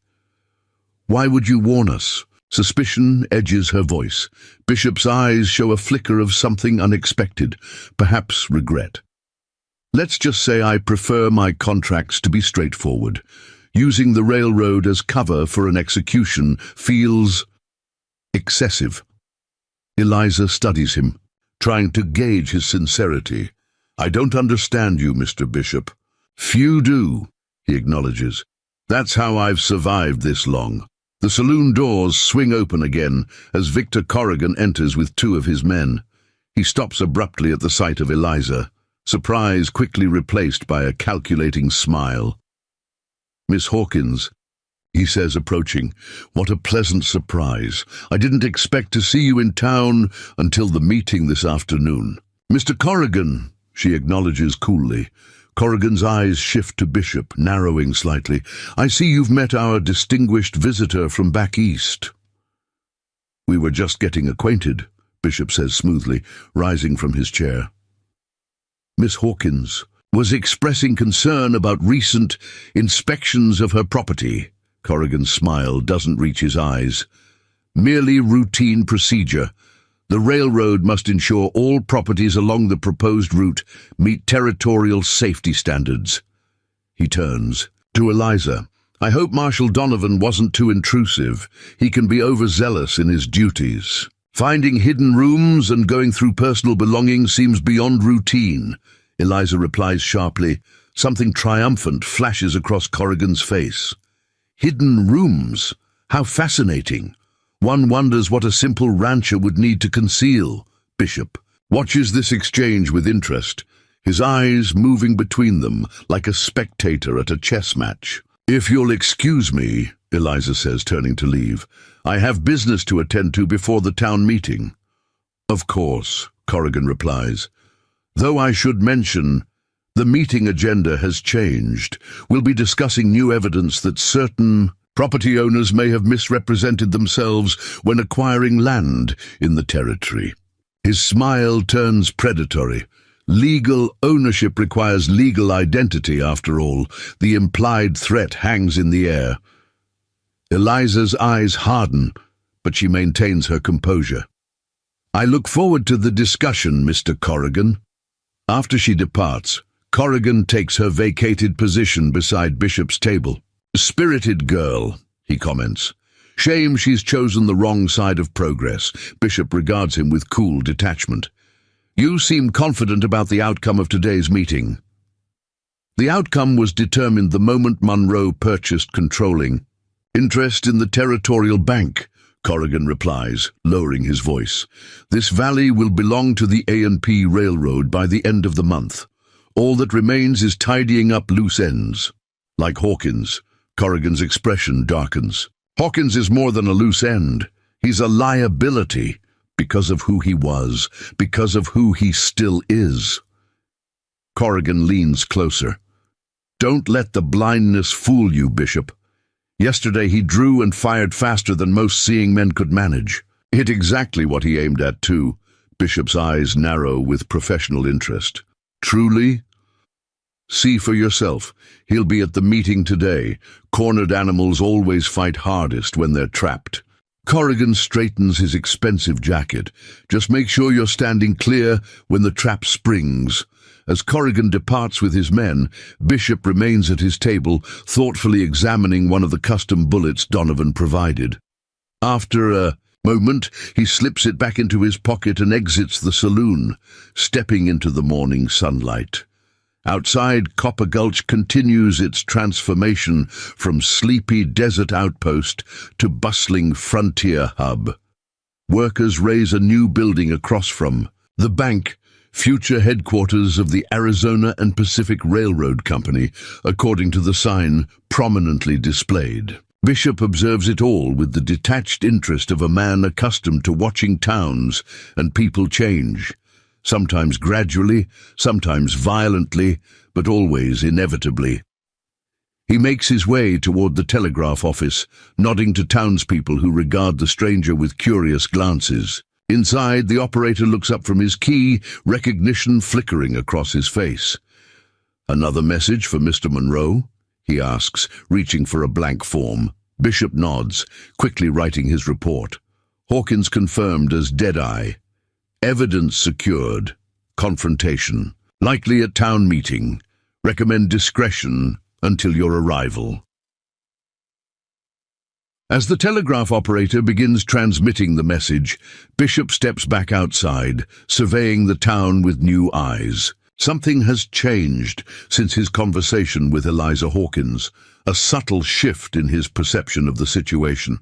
"Why would you warn us?" Suspicion edges her voice. Bishop's eyes show a flicker of something unexpected, perhaps regret. "Let's just say I prefer my contracts to be straightforward. Using the railroad as cover for an execution feels excessive." Eliza studies him, trying to gauge his sincerity. "I don't understand you, Mr. Bishop." "Few do," he acknowledges. "That's how I've survived this long." The saloon doors swing open again as Victor Corrigan enters with two of his men. He stops abruptly at the sight of Eliza, surprise quickly replaced by a calculating smile. "Miss Hawkins," he says, approaching, "what a pleasant surprise. I didn't expect to see you in town until the meeting this afternoon." "Mr. Corrigan," she acknowledges coolly. Corrigan's eyes shift to Bishop, narrowing slightly. "I see you've met our distinguished visitor from back east." "We were just getting acquainted," Bishop says smoothly, rising from his chair. "Miss Hawkins was expressing concern about recent inspections of her property." Corrigan's smile doesn't reach his eyes. "Merely routine procedure. The railroad must ensure all properties along the proposed route meet territorial safety standards." He turns to Eliza. "I hope Marshal Donovan wasn't too intrusive. He can be overzealous in his duties. Finding hidden rooms and going through personal belongings seems beyond routine." Eliza replies sharply. Something triumphant flashes across Corrigan's face. "Hidden rooms? How fascinating. One wonders what a simple rancher would need to conceal." Bishop watches this exchange with interest, his eyes moving between them like a spectator at a chess match. "If you'll excuse me," Eliza says, turning to leave, "I have business to attend to before the town meeting." "Of course," Corrigan replies. "Though I should mention, the meeting agenda has changed. We'll be discussing new evidence that certain property owners may have misrepresented themselves when acquiring land in the territory." His smile turns predatory. Legal ownership requires legal identity, after all. The implied threat hangs in the air. Eliza's eyes harden, but she maintains her composure. "I look forward to the discussion, Mr. Corrigan." After she departs, Corrigan takes her vacated position beside Bishop's table. "Spirited girl," he comments. "Shame she's chosen the wrong side of progress." Bishop regards him with cool detachment. "You seem confident about the outcome of today's meeting." "The outcome was determined the moment Monroe purchased controlling interest in the territorial bank," Corrigan replies, lowering his voice. "This valley will belong to the A&P Railroad by the end of the month. All that remains is tidying up loose ends." Like Hawkins, Corrigan's expression darkens. "Hawkins is more than a loose end. He's a liability, because of who he was, because of who he still is." Corrigan leans closer. "Don't let the blindness fool you, Bishop. Yesterday he drew and fired faster than most seeing men could manage. Hit exactly what he aimed at, too." Bishop's eyes narrow with professional interest. "Truly?" "See for yourself. He'll be at the meeting today. Cornered animals always fight hardest when they're trapped." Corrigan straightens his expensive jacket. "Just make sure you're standing clear when the trap springs." As Corrigan departs with his men, Bishop remains at his table, thoughtfully examining one of the custom bullets Donovan provided. After a moment, he slips it back into his pocket and exits the saloon, stepping into the morning sunlight. Outside, Copper Gulch continues its transformation from sleepy desert outpost to bustling frontier hub. Workers raise a new building across from the bank, future headquarters of the Arizona and Pacific Railroad Company, according to the sign prominently displayed. Bishop observes it all with the detached interest of a man accustomed to watching towns and people change, sometimes gradually, sometimes violently, but always inevitably. He makes his way toward the telegraph office, nodding to townspeople who regard the stranger with curious glances. Inside, the operator looks up from his key, recognition flickering across his face. "Another message for Mr. Monroe?" he asks, reaching for a blank form. Bishop nods, quickly writing his report. Hawkins confirmed as Deadeye. Evidence secured. Confrontation. Likely at town meeting. Recommend discretion until your arrival. As the telegraph operator begins transmitting the message, Bishop steps back outside, surveying the town with new eyes. Something has changed since his conversation with Eliza Hawkins, a subtle shift in his perception of the situation.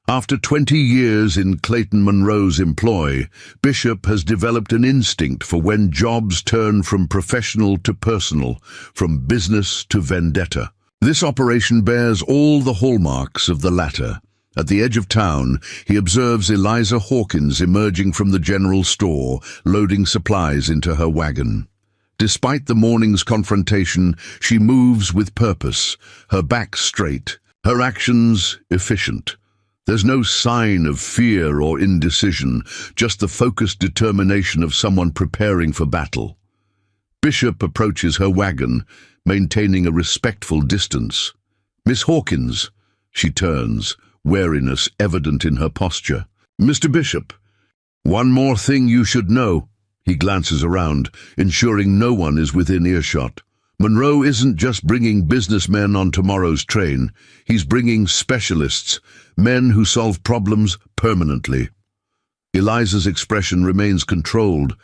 After 20 years in Clayton Monroe's employ, Bishop has developed an instinct for when jobs turn from professional to personal, from business to vendetta. This operation bears all the hallmarks of the latter. At the edge of town, he observes Eliza Hawkins emerging from the general store, loading supplies into her wagon. Despite the morning's confrontation, she moves with purpose, her back straight, her actions efficient. There's no sign of fear or indecision, just the focused determination of someone preparing for battle. Bishop approaches her wagon, maintaining a respectful distance. "Miss Hawkins," she turns, wariness evident in her posture. "Mr. Bishop, one more thing you should know." He glances around, ensuring no one is within earshot. "Monroe isn't just bringing businessmen on tomorrow's train. He's bringing specialists, men who solve problems permanently." Eliza's expression remains controlled,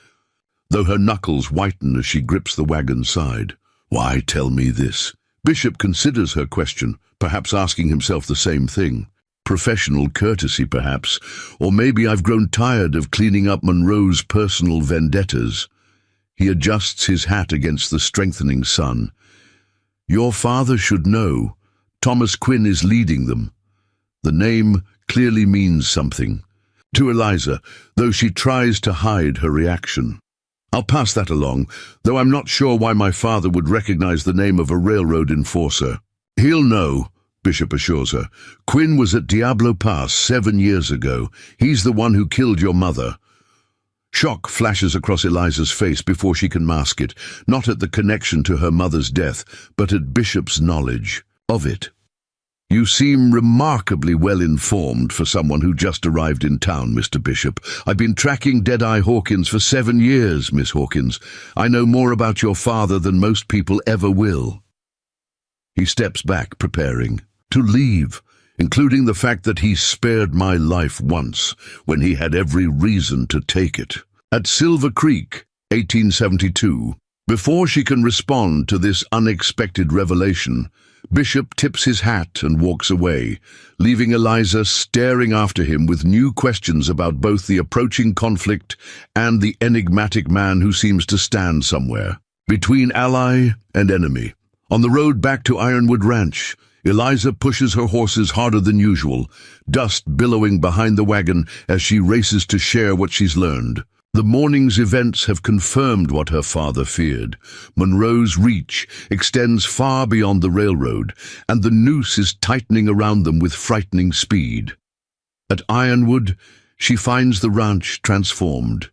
though her knuckles whiten as she grips the wagon's side. "Why tell me this?" Bishop considers her question, perhaps asking himself the same thing. Professional courtesy, perhaps, or maybe I've grown tired of cleaning up Monroe's personal vendettas. He adjusts his hat against the strengthening sun. "Your father should know. Thomas Quinn is leading them." The name clearly means something to Eliza, though she tries to hide her reaction. "I'll pass that along, though I'm not sure why my father would recognize the name of a railroad enforcer." "He'll know," Bishop assures her. "Quinn was at Diablo Pass 7 years ago. He's the one who killed your mother." Shock flashes across Eliza's face before she can mask it, not at the connection to her mother's death, but at Bishop's knowledge of it. "You seem remarkably well informed for someone who just arrived in town, Mr. Bishop. I've been tracking Deadeye Hawkins for 7 years, Miss Hawkins. I know more about your father than most people ever will." He steps back, preparing to leave, including the fact that he spared my life once, when he had every reason to take it. At Silver Creek, 1872. Before she can respond to this unexpected revelation, Bishop tips his hat and walks away, leaving Eliza staring after him with new questions about both the approaching conflict and the enigmatic man who seems to stand somewhere between ally and enemy. On the road back to Ironwood Ranch, Eliza pushes her horses harder than usual, dust billowing behind the wagon as she races to share what she's learned. The morning's events have confirmed what her father feared. Monroe's reach extends far beyond the railroad, and the noose is tightening around them with frightening speed. At Ironwood, she finds the ranch transformed.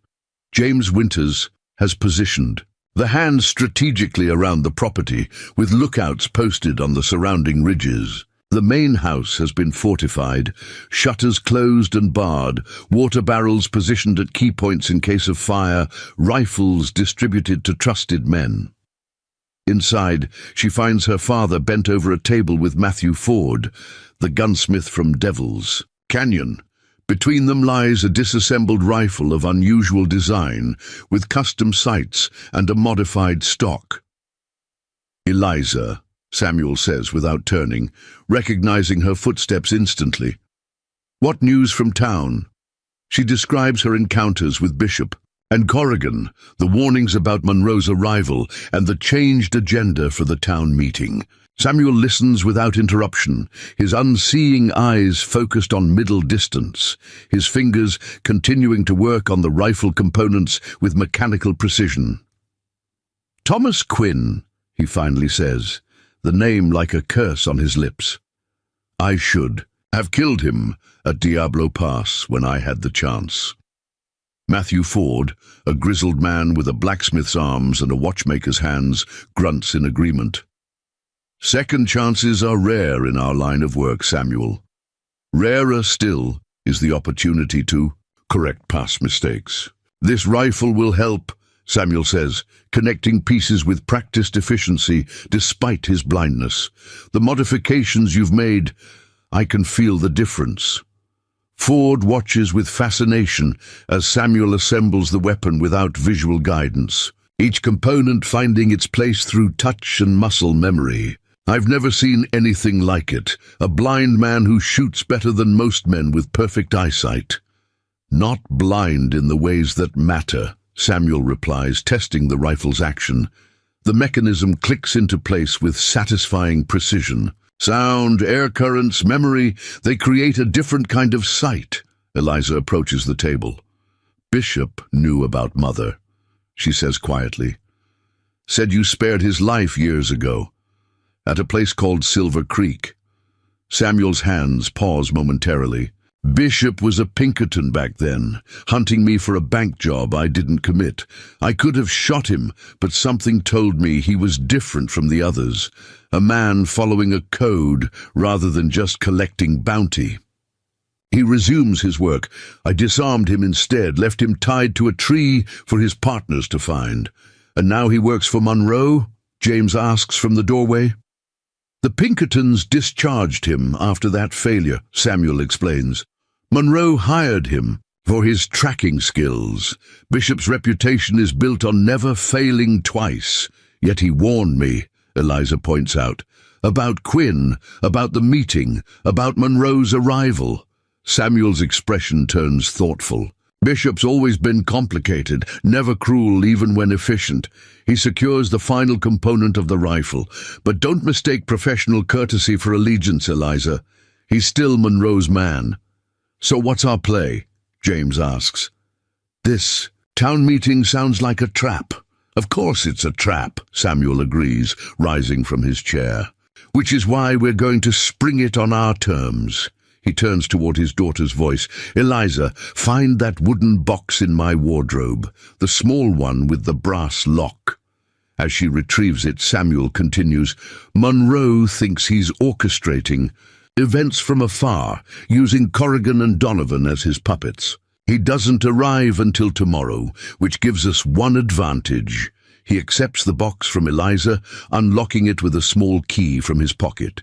James Winters has positioned the hands strategically around the property, with lookouts posted on the surrounding ridges. The main house has been fortified, shutters closed and barred, water barrels positioned at key points in case of fire, rifles distributed to trusted men. Inside, she finds her father bent over a table with Matthew Ford, the gunsmith from Devil's Canyon. Between them lies a disassembled rifle of unusual design, with custom sights and a modified stock. "Eliza," Samuel says without turning, recognizing her footsteps instantly. "What news from town?" She describes her encounters with Bishop and Corrigan, the warnings about Monroe's arrival, and the changed agenda for the town meeting. Samuel listens without interruption, his unseeing eyes focused on middle distance, his fingers continuing to work on the rifle components with mechanical precision. "Thomas Quinn," he finally says, the name like a curse on his lips. "I should have killed him at Diablo Pass when I had the chance." Matthew Ford, a grizzled man with a blacksmith's arms and a watchmaker's hands, grunts in agreement. "Second chances are rare in our line of work, Samuel. Rarer still is the opportunity to correct past mistakes. This rifle will help," Samuel says, connecting pieces with practiced efficiency despite his blindness. "The modifications you've made, I can feel the difference." Ford watches with fascination as Samuel assembles the weapon without visual guidance, each component finding its place through touch and muscle memory. "I've never seen anything like it, a blind man who shoots better than most men with perfect eyesight." "Not blind in the ways that matter," Samuel replies, testing the rifle's action. The mechanism clicks into place with satisfying precision. Sound, air currents, memory, they create a different kind of sight. Eliza approaches the table. "Bishop knew about Mother," she says quietly. "Said you spared his life years ago, at a place called Silver Creek." Samuel's hands pause momentarily. "Bishop was a Pinkerton back then, hunting me for a bank job I didn't commit. I could have shot him, but something told me he was different from the others, a man following a code rather than just collecting bounty." He resumes his work. "I disarmed him instead, left him tied to a tree for his partners to find." "And now he works for Monroe?" James asks from the doorway. "The Pinkertons discharged him after that failure," Samuel explains. "Monroe hired him for his tracking skills. Bishop's reputation is built on never failing twice. Yet he warned me," Eliza points out, "about Quinn, about the meeting, about Monroe's arrival." Samuel's expression turns thoughtful. "Bishop's always been complicated, never cruel even when efficient. He secures the final component of the rifle. But don't mistake professional courtesy for allegiance, Eliza. He's still Monroe's man." "So what's our play?" James asks. "This town meeting sounds like a trap." "Of course it's a trap," Samuel agrees, rising from his chair. "Which is why we're going to spring it on our terms." He turns toward his daughter's voice. "Eliza, find that wooden box in my wardrobe, the small one with the brass lock." As she retrieves it, Samuel continues, "Monroe thinks he's orchestrating events from afar, using Corrigan and Donovan as his puppets. He doesn't arrive until tomorrow, which gives us one advantage." He accepts the box from Eliza, unlocking it with a small key from his pocket.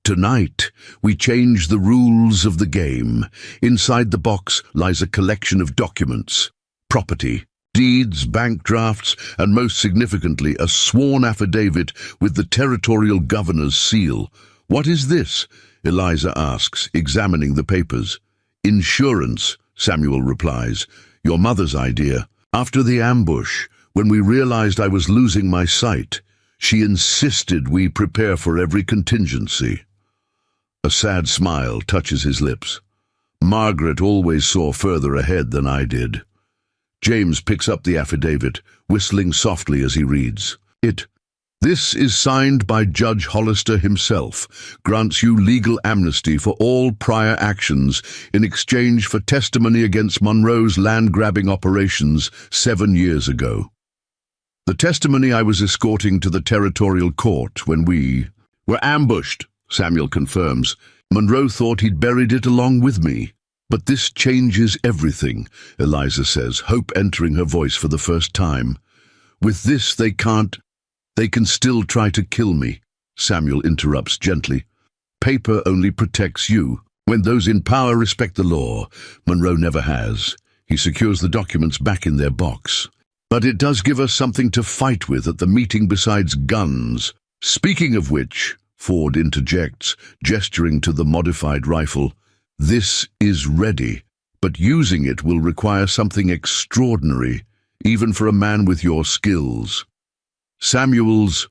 "Tonight, we change the rules of the game. Inside the box lies a collection of documents, property, deeds, bank drafts, and most significantly, a sworn affidavit with the territorial governor's seal." "What is this?" Eliza asks, examining the papers. "Insurance," Samuel replies. "Your mother's idea. After the ambush, when we realized I was losing my sight, she insisted we prepare for every contingency." A sad smile touches his lips. "Margaret always saw further ahead than I did." James picks up the affidavit, whistling softly as he reads. This is signed by Judge Hollister himself, grants you legal amnesty for all prior actions in exchange for testimony against Monroe's land-grabbing operations 7 years ago. The testimony I was escorting to the territorial court when we were ambushed," Samuel confirms. "Monroe thought he'd buried it along with me. But this changes everything," Eliza says, hope entering her voice for the first time. "With this, they can still try to kill me," Samuel interrupts gently. "Paper only protects you. When those in power respect the law, Monroe never has. He secures the documents back in their box. But it does give us something to fight with at the meeting besides guns. Speaking of which," Ford interjects, gesturing to the modified rifle, "this is ready, but using it will require something extraordinary, even for a man with your skills." Samuel's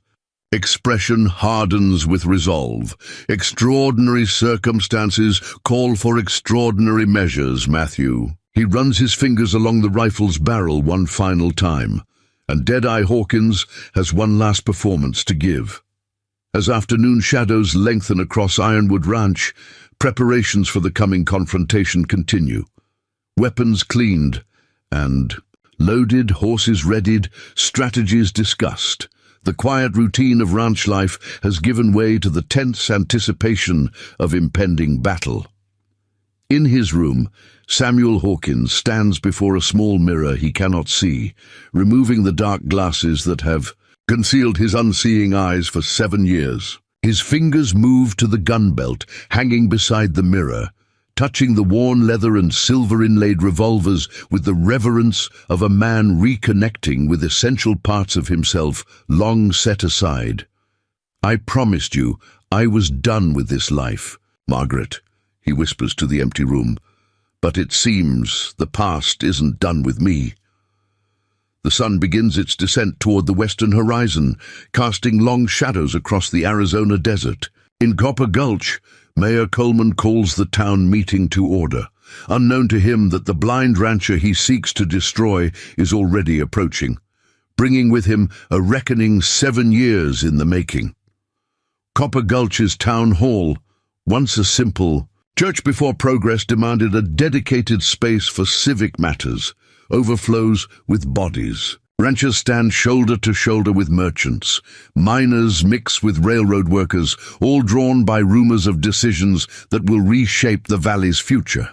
Expression hardens with resolve. Extraordinary circumstances call for extraordinary measures, Matthew. He runs his fingers along the rifle's barrel one final time, and Deadeye Hawkins has one last performance to give. As afternoon shadows lengthen across Ironwood Ranch, preparations for the coming confrontation continue. Weapons cleaned and loaded, horses readied, strategies discussed. The quiet routine of ranch life has given way to the tense anticipation of impending battle. In his room, Samuel Hawkins stands before a small mirror he cannot see, removing the dark glasses that have concealed his unseeing eyes for 7 years. His fingers move to the gun belt hanging beside the mirror, touching the worn leather and silver-inlaid revolvers with the reverence of a man reconnecting with essential parts of himself long set aside. "I promised you I was done with this life, Margaret," he whispers to the empty room. "But it seems the past isn't done with me." The sun begins its descent toward the western horizon, casting long shadows across the Arizona desert. In Copper Gulch, Mayor Coleman calls the town meeting to order, unknown to him that the blind rancher he seeks to destroy is already approaching, bringing with him a reckoning 7 years in the making. Copper Gulch's town hall, once a simple church before progress demanded a dedicated space for civic matters, overflows with bodies. Ranchers stand shoulder to shoulder with merchants. Miners mix with railroad workers, all drawn by rumors of decisions that will reshape the valley's future.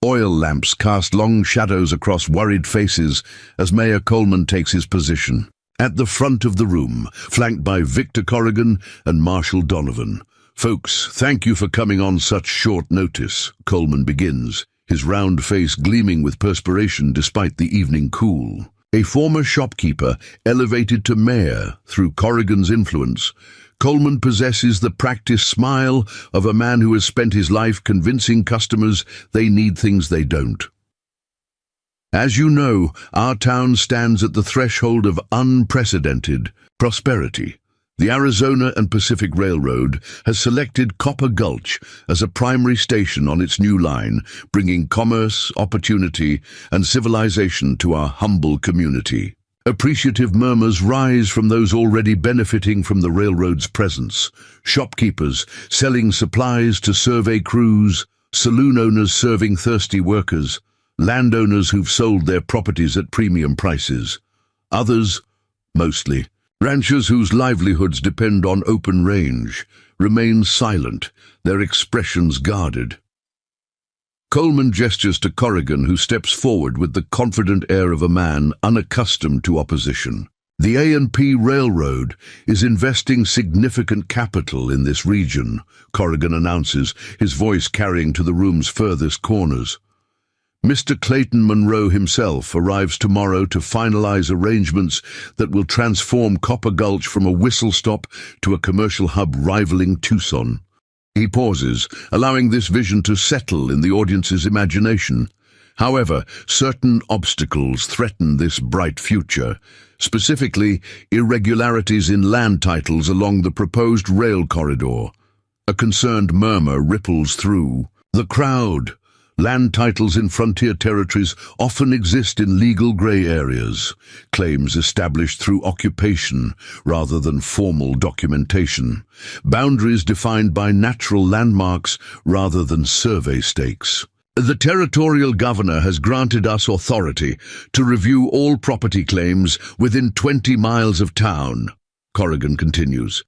Oil lamps cast long shadows across worried faces as Mayor Coleman takes his position. At the front of the room, flanked by Victor Corrigan and Marshall Donovan. "Folks, thank you for coming on such short notice," Coleman begins, his round face gleaming with perspiration despite the evening cool. A former shopkeeper elevated to mayor through Corrigan's influence, Coleman possesses the practiced smile of a man who has spent his life convincing customers they need things they don't. As you know, our town stands at the threshold of unprecedented prosperity. The Arizona and Pacific Railroad has selected Copper Gulch as a primary station on its new line, bringing commerce, opportunity, and civilization to our humble community. Appreciative murmurs rise from those already benefiting from the railroad's presence. Shopkeepers selling supplies to survey crews, saloon owners serving thirsty workers, landowners who've sold their properties at premium prices. Others, mostly, ranchers whose livelihoods depend on open range, remain silent, their expressions guarded. Coleman gestures to Corrigan, who steps forward with the confident air of a man unaccustomed to opposition. "The A&P Railroad is investing significant capital in this region," Corrigan announces, his voice carrying to the room's furthest corners. Mr. Clayton Monroe himself arrives tomorrow to finalize arrangements that will transform Copper Gulch from a whistle-stop to a commercial hub rivaling Tucson. He pauses, allowing this vision to settle in the audience's imagination. However, certain obstacles threaten this bright future, specifically irregularities in land titles along the proposed rail corridor. A concerned murmur ripples through the crowd. Land titles in frontier territories often exist in legal gray areas, claims established through occupation rather than formal documentation, boundaries defined by natural landmarks rather than survey stakes. "The territorial governor has granted us authority to review all property claims within 20 miles of town," Corrigan continues.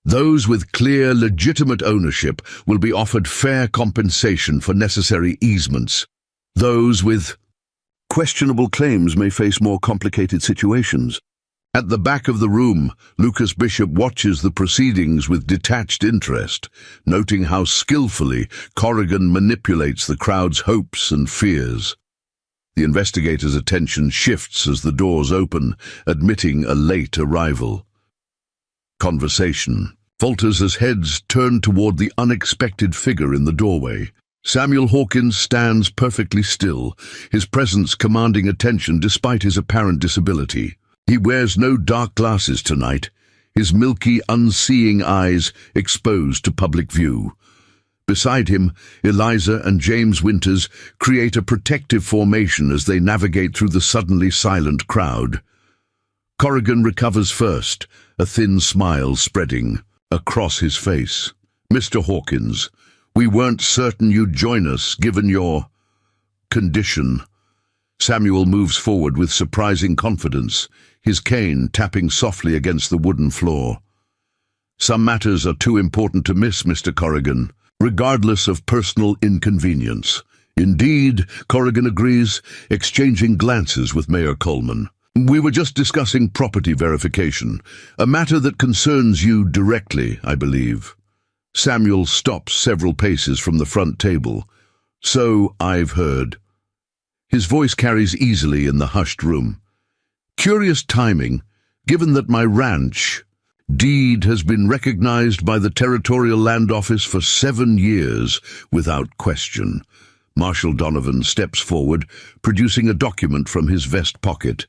"Those with clear, legitimate ownership will be offered fair compensation for necessary easements. Those with questionable claims may face more complicated situations." At the back of the room, Lucas Bishop watches the proceedings with detached interest, noting how skillfully Corrigan manipulates the crowd's hopes and fears. The investigator's attention shifts as the doors open, admitting a late arrival. Conversation falters as heads turn toward the unexpected figure in the doorway. Samuel Hawkins stands perfectly still, his presence commanding attention despite his apparent disability. He wears no dark glasses tonight, his milky, unseeing eyes exposed to public view. Beside him, Eliza and James Winters create a protective formation as they navigate through the suddenly silent crowd. Corrigan recovers first, a thin smile spreading across his face. "Mr. Hawkins, we weren't certain you'd join us, given your condition." Samuel moves forward with surprising confidence, his cane tapping softly against the wooden floor. "Some matters are too important to miss, Mr. Corrigan, regardless of personal inconvenience." "Indeed," Corrigan agrees, exchanging glances with Mayor Coleman. "We were just discussing property verification, a matter that concerns you directly, I believe." Samuel stops several paces from the front table. "So I've heard." His voice carries easily in the hushed room. "Curious timing, given that my ranch deed has been recognized by the Territorial Land Office for 7 years without question." Marshal Donovan steps forward, producing a document from his vest pocket.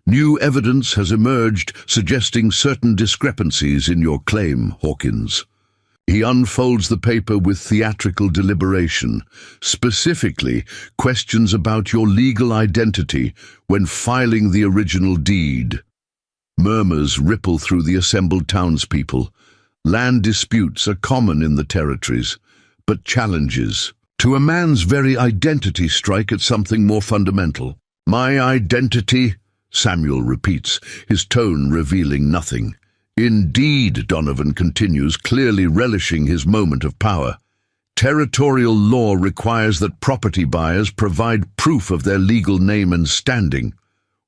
"New evidence has emerged suggesting certain discrepancies in your claim, Hawkins." He unfolds the paper with theatrical deliberation, specifically questions about your legal identity when filing the original deed. Murmurs ripple through the assembled townspeople. Land disputes are common in the territories, but challenges to a man's very identity strike at something more fundamental. "My identity," Samuel repeats, his tone revealing nothing. "Indeed," Donovan continues, clearly relishing his moment of power. "Territorial law requires that property buyers provide proof of their legal name and standing.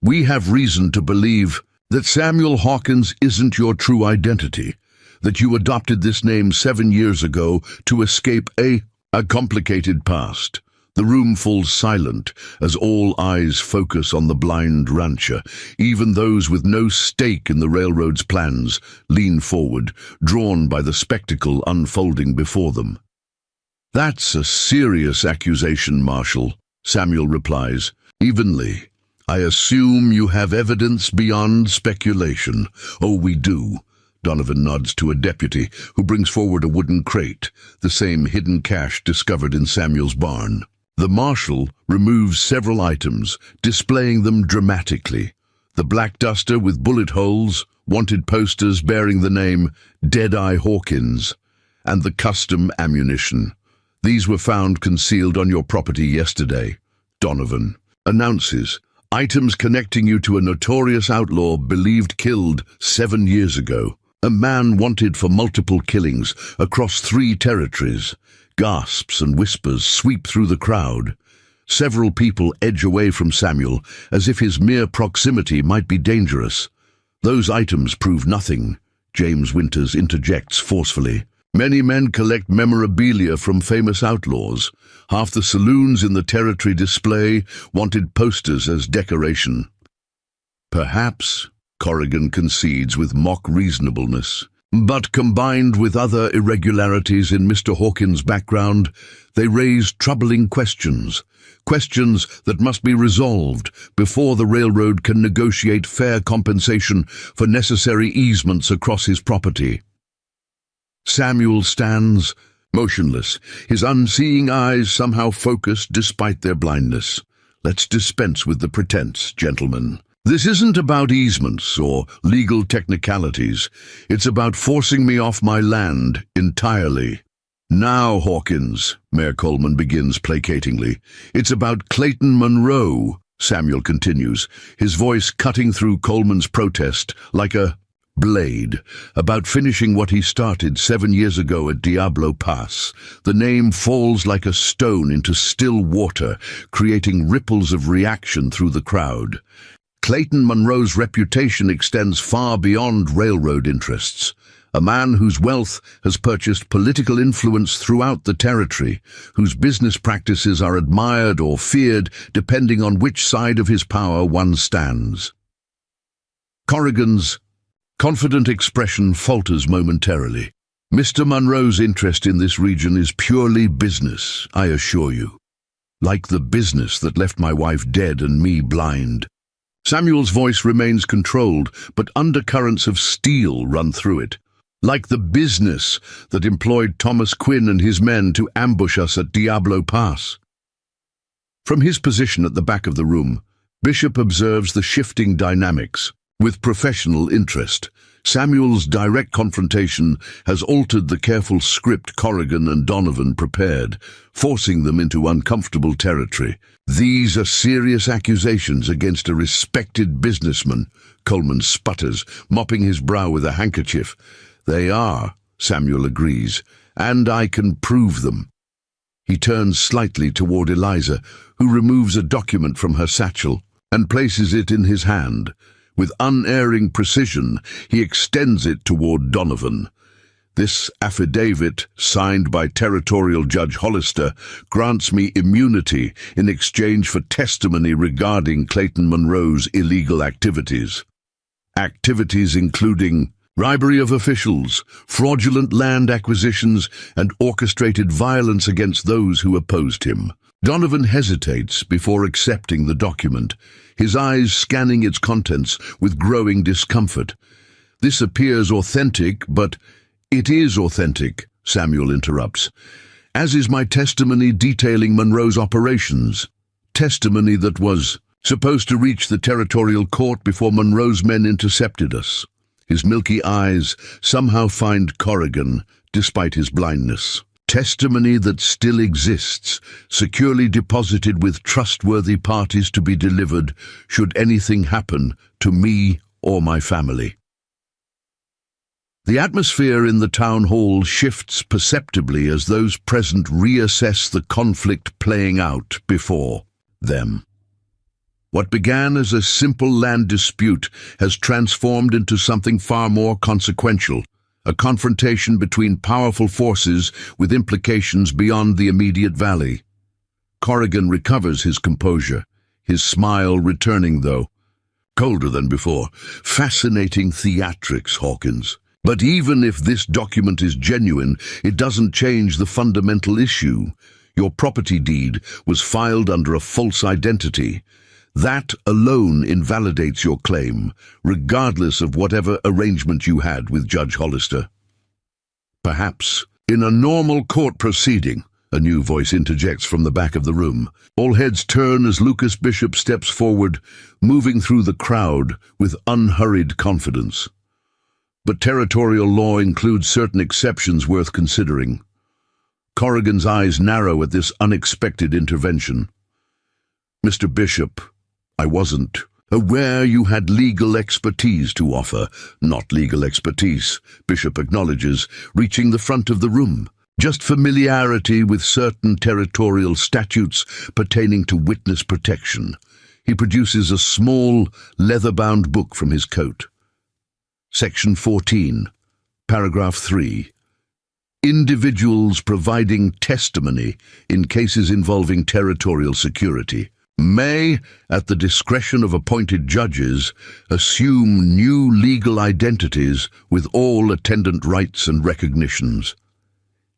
We have reason to believe that Samuel Hawkins isn't your true identity, that you adopted this name 7 years ago to escape a complicated past." The room falls silent as all eyes focus on the blind rancher. Even those with no stake in the railroad's plans lean forward, drawn by the spectacle unfolding before them. "That's a serious accusation, Marshal," Samuel replies, evenly. "I assume you have evidence beyond speculation." "Oh, we do." Donovan nods to a deputy who brings forward a wooden crate, the same hidden cache discovered in Samuel's barn. The marshal removes several items, displaying them dramatically. The black duster with bullet holes, wanted posters bearing the name Deadeye Hawkins, and the custom ammunition. "These were found concealed on your property yesterday," Donovan announces. "Items connecting you to a notorious outlaw believed killed 7 years ago. A man wanted for multiple killings across 3 territories. Gasps and whispers sweep through the crowd. Several people edge away from Samuel, as if his mere proximity might be dangerous. "Those items prove nothing," James Winters interjects forcefully. "Many men collect memorabilia from famous outlaws. Half the saloons in the territory display wanted posters as decoration." "Perhaps," Corrigan concedes with mock reasonableness. "But combined with other irregularities in Mr. Hawkins' background, they raise troubling questions. Questions that must be resolved before the railroad can negotiate fair compensation for necessary easements across his property." Samuel stands motionless, his unseeing eyes somehow focused despite their blindness. "Let's dispense with the pretense, gentlemen. This isn't about easements or legal technicalities. It's about forcing me off my land entirely." "Now, Hawkins," Mayor Coleman begins placatingly, "it's about Clayton Monroe," Samuel continues, his voice cutting through Coleman's protest like a blade, "about finishing what he started 7 years ago at Diablo Pass." The name falls like a stone into still water, creating ripples of reaction through the crowd. Clayton Monroe's reputation extends far beyond railroad interests. A man whose wealth has purchased political influence throughout the territory, whose business practices are admired or feared depending on which side of his power one stands. Corrigan's confident expression falters momentarily. "Mr. Monroe's interest in this region is purely business, I assure you. Like the business that left my wife dead and me blind." Samuel's voice remains controlled, but undercurrents of steel run through it. Like the business that employed Thomas Quinn and his men to ambush us at Diablo Pass. From his position at the back of the room, Bishop observes the shifting dynamics. With professional interest, Samuel's direct confrontation has altered the careful script Corrigan and Donovan prepared, forcing them into uncomfortable territory. These are serious accusations against a respected businessman, Coleman sputters, mopping his brow with a handkerchief. They are, Samuel agrees, and I can prove them. He turns slightly toward Eliza, who removes a document from her satchel and places it in his hand. With unerring precision, he extends it toward Donovan. This affidavit, signed by Territorial Judge Hollister, grants me immunity in exchange for testimony regarding Clayton Monroe's illegal activities. Activities including bribery of officials, fraudulent land acquisitions, and orchestrated violence against those who opposed him. Donovan hesitates before accepting the document, his eyes scanning its contents with growing discomfort. This appears authentic, but it is authentic, Samuel interrupts, as is my testimony detailing Monroe's operations. Testimony that was supposed to reach the territorial court before Monroe's men intercepted us. His milky eyes somehow find Corrigan, despite his blindness. Testimony that still exists, securely deposited with trustworthy parties to be delivered should anything happen to me or my family. The atmosphere in the town hall shifts perceptibly as those present reassess the conflict playing out before them. What began as a simple land dispute has transformed into something far more consequential, a confrontation between powerful forces with implications beyond the immediate valley. Corrigan recovers his composure, his smile returning though, colder than before. Fascinating theatrics, Hawkins. But even if this document is genuine, it doesn't change the fundamental issue. Your property deed was filed under a false identity. That alone invalidates your claim, regardless of whatever arrangement you had with Judge Hollister. Perhaps, in a normal court proceeding, a new voice interjects from the back of the room. All heads turn as Lucas Bishop steps forward, moving through the crowd with unhurried confidence. But territorial law includes certain exceptions worth considering. Corrigan's eyes narrow at this unexpected intervention. Mr. Bishop, I wasn't aware you had legal expertise to offer. Not legal expertise, Bishop acknowledges, reaching the front of the room. Just familiarity with certain territorial statutes pertaining to witness protection. He produces a small, leather-bound book from his coat. Section 14, paragraph 3. Individuals providing testimony in cases involving territorial security may, at the discretion of appointed judges, assume new legal identities with all attendant rights and recognitions.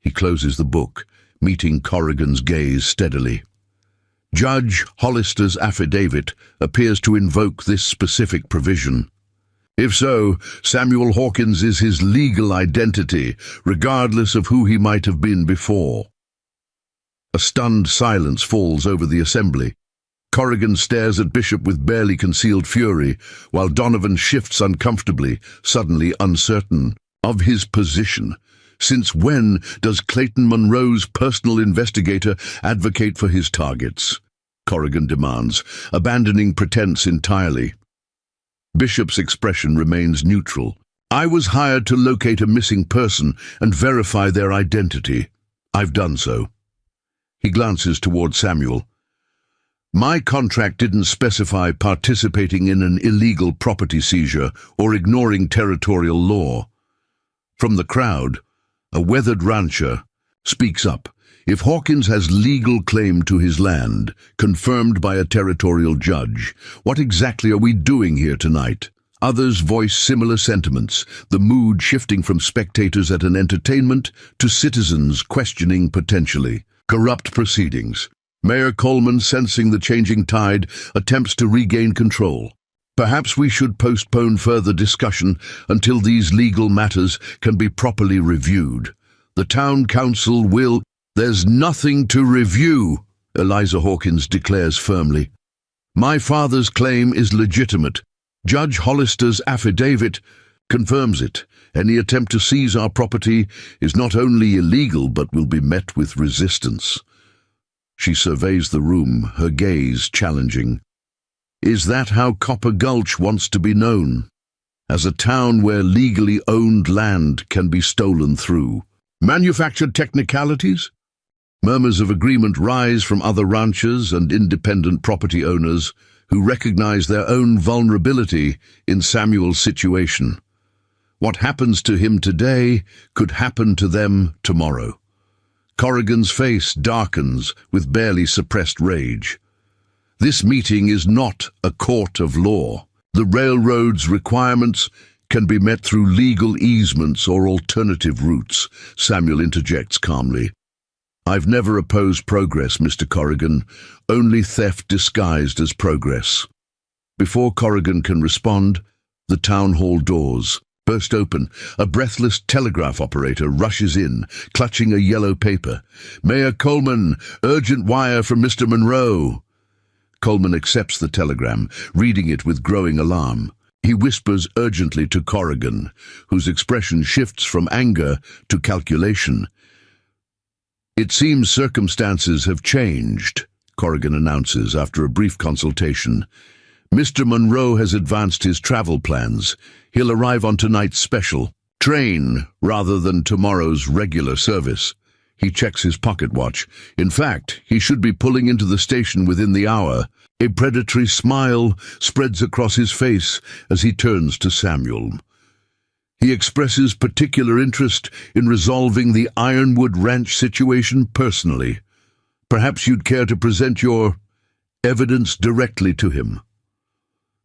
He closes the book, meeting Corrigan's gaze steadily. Judge Hollister's affidavit appears to invoke this specific provision. If so, Samuel Hawkins is his legal identity, regardless of who he might have been before. A stunned silence falls over the assembly. Corrigan stares at Bishop with barely concealed fury, while Donovan shifts uncomfortably, suddenly uncertain of his position. Since when does Clayton Monroe's personal investigator advocate for his targets? Corrigan demands, abandoning pretense entirely. Bishop's expression remains neutral. I was hired to locate a missing person and verify their identity. I've done so. He glances toward Samuel. My contract didn't specify participating in an illegal property seizure or ignoring territorial law. From the crowd, a weathered rancher speaks up. If Hawkins has legal claim to his land, confirmed by a territorial judge, what exactly are we doing here tonight? Others voice similar sentiments, the mood shifting from spectators at an entertainment to citizens questioning potentially corrupt proceedings. Mayor Coleman, sensing the changing tide, attempts to regain control. Perhaps we should postpone further discussion until these legal matters can be properly reviewed. The town council will— There's nothing to review, Eliza Hawkins declares firmly. My father's claim is legitimate. Judge Hollister's affidavit confirms it. Any attempt to seize our property is not only illegal but will be met with resistance. She surveys the room, her gaze challenging. Is that how Copper Gulch wants to be known? As a town where legally owned land can be stolen through manufactured technicalities? Murmurs of agreement rise from other ranchers and independent property owners who recognize their own vulnerability in Samuel's situation. What happens to him today could happen to them tomorrow. Corrigan's face darkens with barely suppressed rage. This meeting is not a court of law. The railroad's requirements can be met through legal easements or alternative routes, Samuel interjects calmly. I've never opposed progress, Mr. Corrigan, only theft disguised as progress. Before Corrigan can respond, the town hall doors burst open. A breathless telegraph operator rushes in, clutching a yellow paper. Mayor Coleman, urgent wire from Mr. Monroe. Coleman accepts the telegram, reading it with growing alarm. He whispers urgently to Corrigan, whose expression shifts from anger to calculation. It seems circumstances have changed, Corrigan announces after a brief consultation. Mr. Monroe has advanced his travel plans. He'll arrive on tonight's special train rather than tomorrow's regular service. He checks his pocket watch. In fact, he should be pulling into the station within the hour. A predatory smile spreads across his face as he turns to Samuel. He expresses particular interest in resolving the Ironwood Ranch situation personally. Perhaps you'd care to present your evidence directly to him.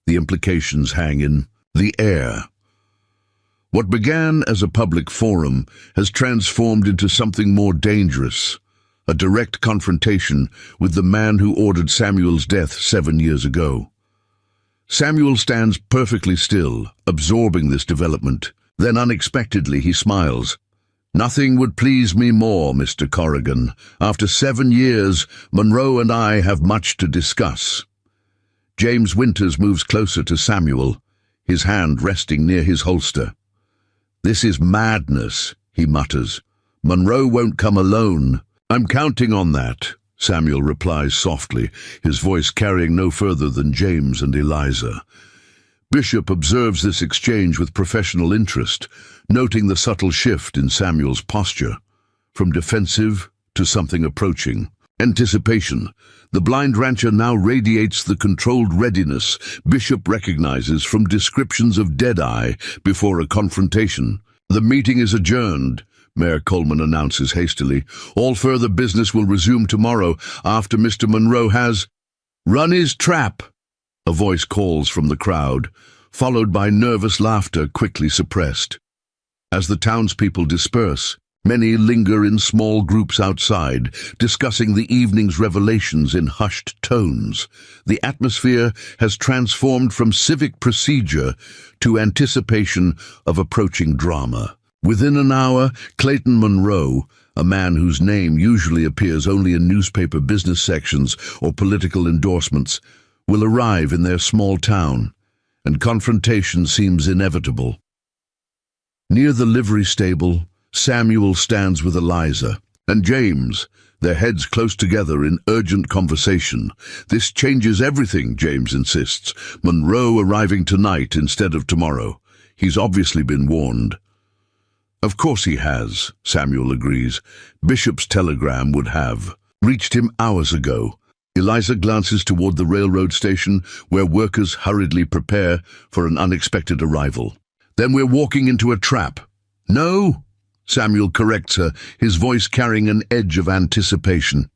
The implications hang in the air. What began as a public forum has transformed into something more dangerous, a direct confrontation with the man who ordered Samuel's death 7 years ago. Samuel stands perfectly still, absorbing this development. Then unexpectedly he smiles. Nothing would please me more, Mr. Corrigan. After 7 years, Monroe and I have much to discuss. James Winters moves closer to Samuel, his hand resting near his holster. This is madness, he mutters. Monroe won't come alone. I'm counting on that, Samuel replies softly, his voice carrying no further than James and Eliza. Bishop observes this exchange with professional interest, noting the subtle shift in Samuel's posture, from defensive to something approaching. Anticipation. The blind rancher now radiates the controlled readiness Bishop recognizes from descriptions of Deadeye before a confrontation. The meeting is adjourned, Mayor Coleman announces hastily. All further business will resume tomorrow after Mr. Monroe has run his trap. A voice calls from the crowd, followed by nervous laughter quickly suppressed. As the townspeople disperse, many linger in small groups outside, discussing the evening's revelations in hushed tones. The atmosphere has transformed from civic procedure to anticipation of approaching drama. Within an hour, Clayton Monroe, a man whose name usually appears only in newspaper business sections or political endorsements, will arrive in their small town, and confrontation seems inevitable. Near the livery stable, Samuel stands with Eliza and James, their heads close together in urgent conversation. This changes everything, James insists. Monroe arriving tonight instead of tomorrow. He's obviously been warned. Of course he has, Samuel agrees. Bishop's telegram would have reached him hours ago. Eliza glances toward the railroad station, where workers hurriedly prepare for an unexpected arrival. Then we're walking into a trap. No, Samuel corrects her, his voice carrying an edge of anticipation.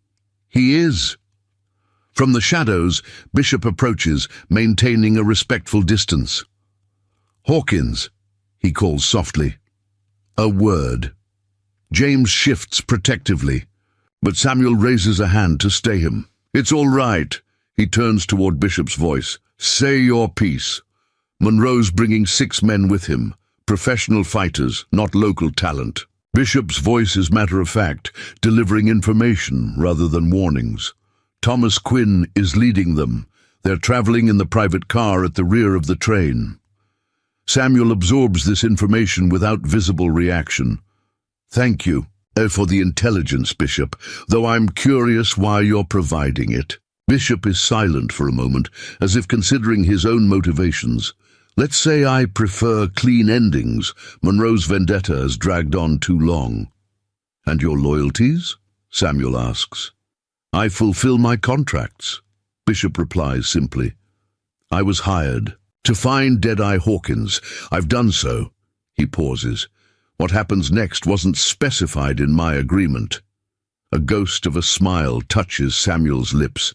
He is. From the shadows, Bishop approaches, maintaining a respectful distance. Hawkins, he calls softly. A word. James shifts protectively, but Samuel raises a hand to stay him. It's all right. He turns toward Bishop's voice. Say your piece. Monroe's bringing 6 men with him, professional fighters, not local talent. Bishop's voice is matter-of-fact, delivering information rather than warnings. Thomas Quinn is leading them. They're traveling in the private car at the rear of the train. Samuel absorbs this information without visible reaction. Thank you for the intelligence, Bishop, though I'm curious why you're providing it. Bishop is silent for a moment, as if considering his own motivations. Let's say I prefer clean endings. Monroe's vendetta has dragged on too long. And your loyalties? Samuel asks. I fulfill my contracts. Bishop replies simply. I was hired to find Deadeye Hawkins. I've done so. He pauses. What happens next wasn't specified in my agreement. A ghost of a smile touches Samuel's lips,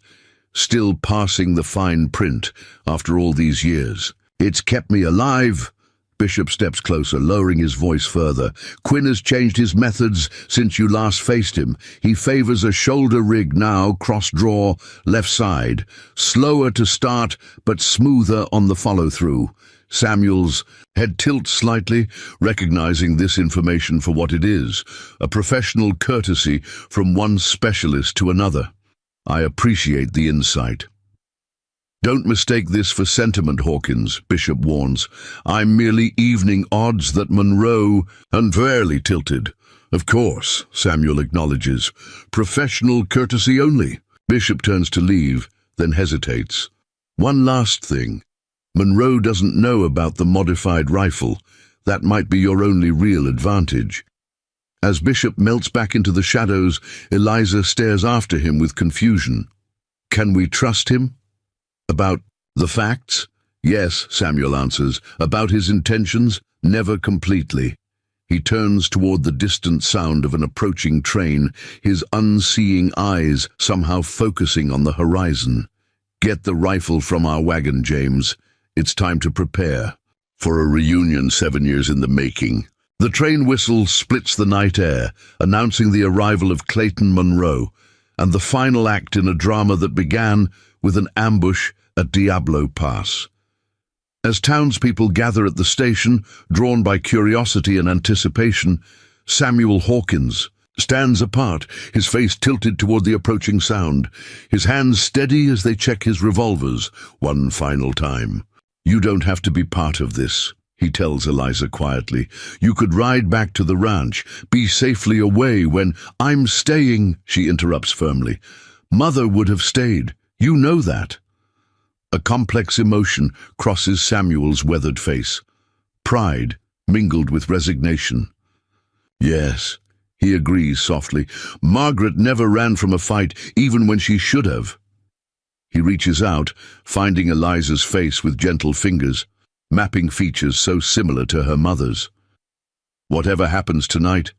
still parsing the fine print after all these years. It's kept me alive. Bishop steps closer, lowering his voice further. Quinn has changed his methods since you last faced him. He favors a shoulder rig now, cross-draw, left side. Slower to start, but smoother on the follow-through. Samuel's head tilts slightly, recognizing this information for what it is, a professional courtesy from one specialist to another. I appreciate the insight. Don't mistake this for sentiment, Hawkins, Bishop warns. I'm merely evening odds that Monroe unfairly tilted. Of course, Samuel acknowledges. Professional courtesy only. Bishop turns to leave, then hesitates. One last thing. Monroe doesn't know about the modified rifle. That might be your only real advantage. As Bishop melts back into the shadows, Eliza stares after him with confusion. Can we trust him? About the facts? Yes, Samuel answers. About his intentions? Never completely. He turns toward the distant sound of an approaching train, his unseeing eyes somehow focusing on the horizon. Get the rifle from our wagon, James. It's time to prepare for a reunion 7 years in the making. The train whistle splits the night air, announcing the arrival of Clayton Monroe, and the final act in a drama that began with an ambush at Diablo Pass. As townspeople gather at the station, drawn by curiosity and anticipation, Samuel Hawkins stands apart, his face tilted toward the approaching sound, his hands steady as they check his revolvers one final time. You don't have to be part of this, he tells Eliza quietly. You could ride back to the ranch, be safely away when I'm staying, she interrupts firmly. Mother would have stayed. You know that. A complex emotion crosses Samuel's weathered face. Pride mingled with resignation. Yes, he agrees softly. Margaret never ran from a fight, even when she should have. He reaches out, finding Eliza's face with gentle fingers, mapping features so similar to her mother's. Whatever happens tonight,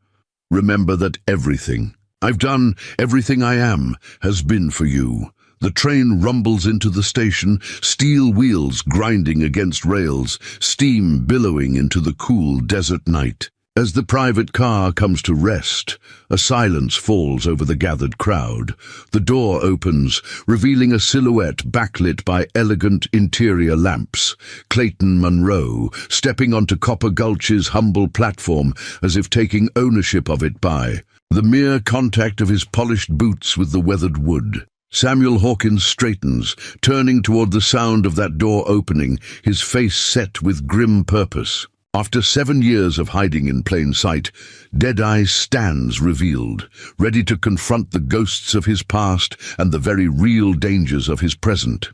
remember that everything I've done, everything I am, has been for you. The train rumbles into the station, steel wheels grinding against rails, steam billowing into the cool desert night. As the private car comes to rest, a silence falls over the gathered crowd. The door opens, revealing a silhouette backlit by elegant interior lamps. Clayton Monroe, stepping onto Copper Gulch's humble platform as if taking ownership of it by the mere contact of his polished boots with the weathered wood. Samuel Hawkins straightens, turning toward the sound of that door opening, his face set with grim purpose. After 7 years of hiding in plain sight, Deadeye stands revealed, ready to confront the ghosts of his past and the very real dangers of his present.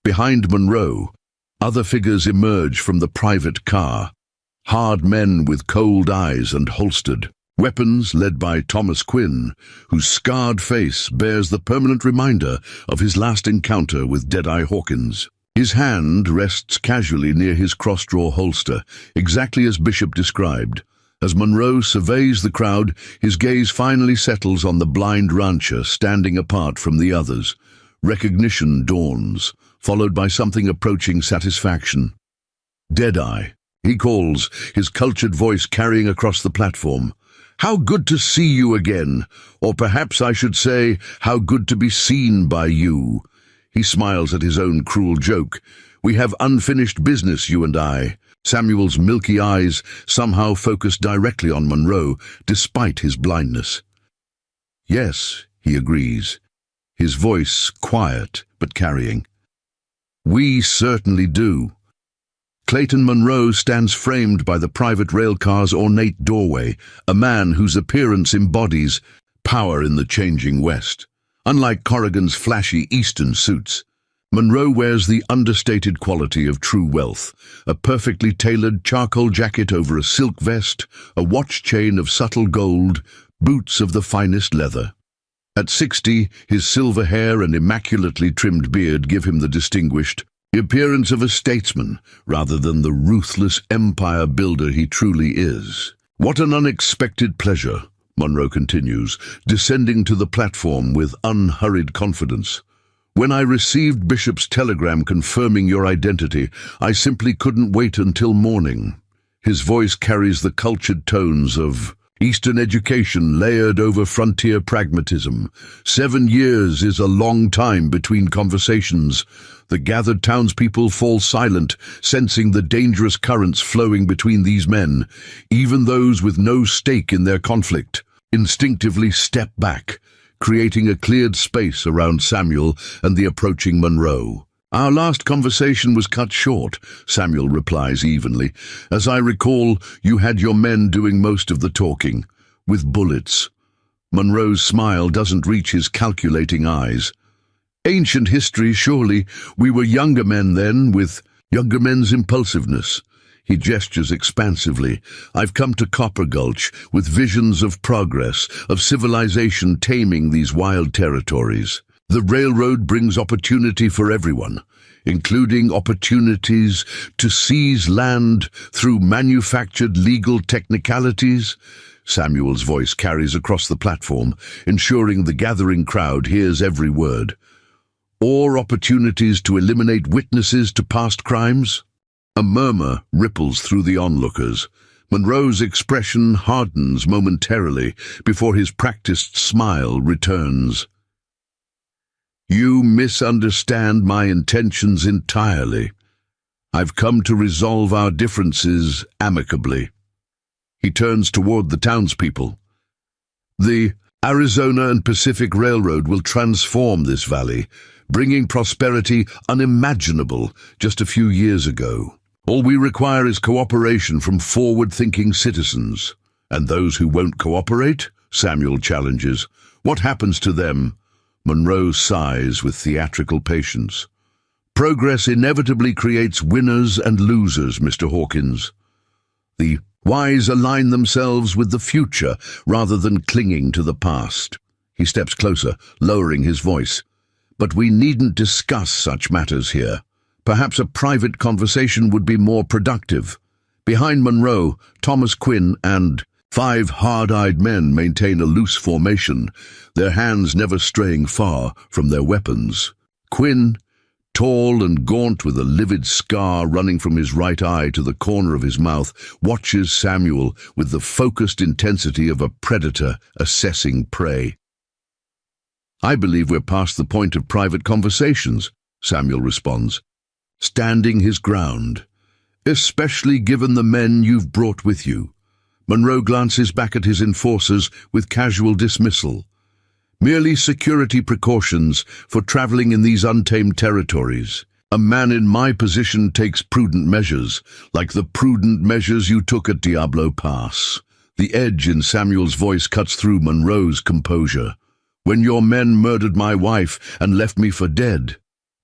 Behind Monroe, other figures emerge from the private car, hard men with cold eyes and holstered weapons led by Thomas Quinn, whose scarred face bears the permanent reminder of his last encounter with Deadeye Hawkins. His hand rests casually near his cross-draw holster, exactly as Bishop described. As Monroe surveys the crowd, his gaze finally settles on the blind rancher standing apart from the others. Recognition dawns, followed by something approaching satisfaction. Deadeye, he calls, his cultured voice carrying across the platform. How good to see you again, or perhaps I should say, how good to be seen by you. He smiles at his own cruel joke, We have unfinished business, you and I." Samuel's milky eyes somehow focused directly on Monroe, despite his blindness. "Yes," he agrees, his voice quiet but carrying. "We certainly do." Clayton Monroe stands framed by the private railcar's ornate doorway, a man whose appearance embodies power in the changing West. Unlike Corrigan's flashy Eastern suits, Monroe wears the understated quality of true wealth, a perfectly tailored charcoal jacket over a silk vest, a watch chain of subtle gold, boots of the finest leather. At 60, his silver hair and immaculately trimmed beard give him the distinguished appearance of a statesman, rather than the ruthless empire builder he truly is. "What an unexpected pleasure," Monroe continues, descending to the platform with unhurried confidence. "When I received Bishop's telegram confirming your identity, I simply couldn't wait until morning." His voice carries the cultured tones of Eastern education layered over frontier pragmatism. 7 years is a long time between conversations. The gathered townspeople fall silent, sensing the dangerous currents flowing between these men. Even those with no stake in their conflict instinctively step back, creating a cleared space around Samuel and the approaching Monroe. "Our last conversation was cut short," Samuel replies evenly. "As I recall, you had your men doing most of the talking, with bullets." Monroe's smile doesn't reach his calculating eyes. "Ancient history, surely. We were younger men then, with younger men's impulsiveness." He gestures expansively. "I've come to Copper Gulch with visions of progress, of civilization taming these wild territories. The railroad brings opportunity for everyone, including opportunities to seize land through manufactured legal technicalities." Samuel's voice carries across the platform, ensuring the gathering crowd hears every word. "Or opportunities to eliminate witnesses to past crimes?" A murmur ripples through the onlookers. Monroe's expression hardens momentarily before his practiced smile returns. "You misunderstand my intentions entirely. I've come to resolve our differences amicably." He turns toward the townspeople. "The Arizona and Pacific Railroad will transform this valley, bringing prosperity unimaginable just a few years ago. All we require is cooperation from forward-thinking citizens." "And those who won't cooperate?" Samuel challenges. "What happens to them?" Monroe sighs with theatrical patience. "Progress inevitably creates winners and losers, Mr. Hawkins. The wise align themselves with the future rather than clinging to the past." He steps closer, lowering his voice. "But we needn't discuss such matters here. Perhaps a private conversation would be more productive." Behind Monroe, Thomas Quinn and 5 hard-eyed men maintain a loose formation, their hands never straying far from their weapons. Quinn, tall and gaunt with a livid scar running from his right eye to the corner of his mouth, watches Samuel with the focused intensity of a predator assessing prey. "I believe we're past the point of private conversations," Samuel responds, standing his ground, "especially given the men you've brought with you." Monroe glances back at his enforcers with casual dismissal. "Merely security precautions for traveling in these untamed territories. A man in my position takes prudent measures, like the prudent measures you took at Diablo Pass." The edge in Samuel's voice cuts through Monroe's composure. "When your men murdered my wife and left me for dead."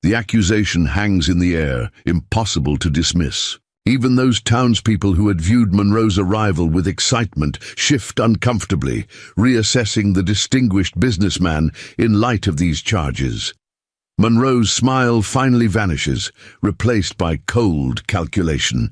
The accusation hangs in the air, impossible to dismiss. Even those townspeople who had viewed Monroe's arrival with excitement shift uncomfortably, reassessing the distinguished businessman in light of these charges. Monroe's smile finally vanishes, replaced by cold calculation.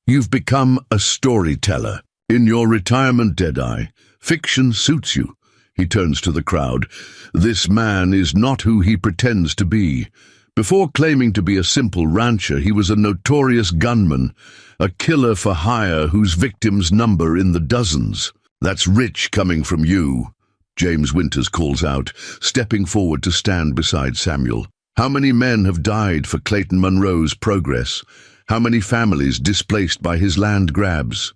"You've become a storyteller. In your retirement, Deadeye, fiction suits you." He turns to the crowd. "This man is not who he pretends to be. Before claiming to be a simple rancher, he was a notorious gunman, a killer for hire whose victims number in the dozens." "That's rich coming from you," James Winters calls out, stepping forward to stand beside Samuel. How many men have died for Clayton Munro's progress? How many families displaced by his land grabs?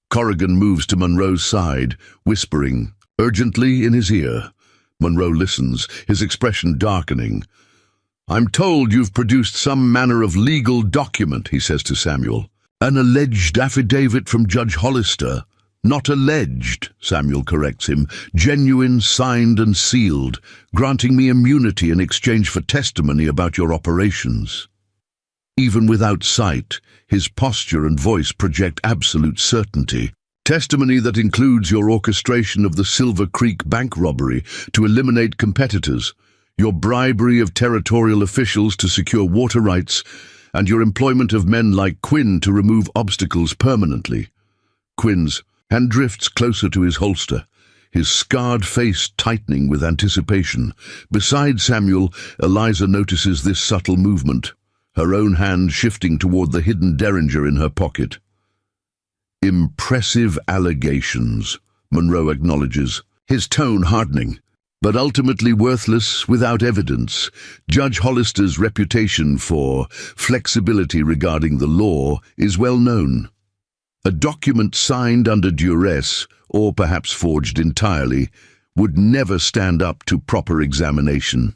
Corrigan moves to Munro's side, whispering urgently in his ear. Munro listens, his expression darkening. "I'm told you've produced some manner of legal document," he says to Samuel. "An alleged affidavit from Judge Hollister." "Not alleged," Samuel corrects him. "Genuine, signed and sealed, granting me immunity in exchange for testimony about your operations." Even without sight, his posture and voice project absolute certainty. "Testimony that includes your orchestration of the Silver Creek bank robbery to eliminate competitors, your bribery of territorial officials to secure water rights, and your employment of men like Quinn to remove obstacles permanently." Quinn's hand drifts closer to his holster, his scarred face tightening with anticipation. Beside Samuel, Eliza notices this subtle movement, her own hand shifting toward the hidden derringer in her pocket. "Impressive allegations," Munro acknowledges, his tone hardening, "but ultimately worthless without evidence. Judge Hollister's reputation for flexibility regarding the law is well known. A document signed under duress, or perhaps forged entirely, would never stand up to proper examination."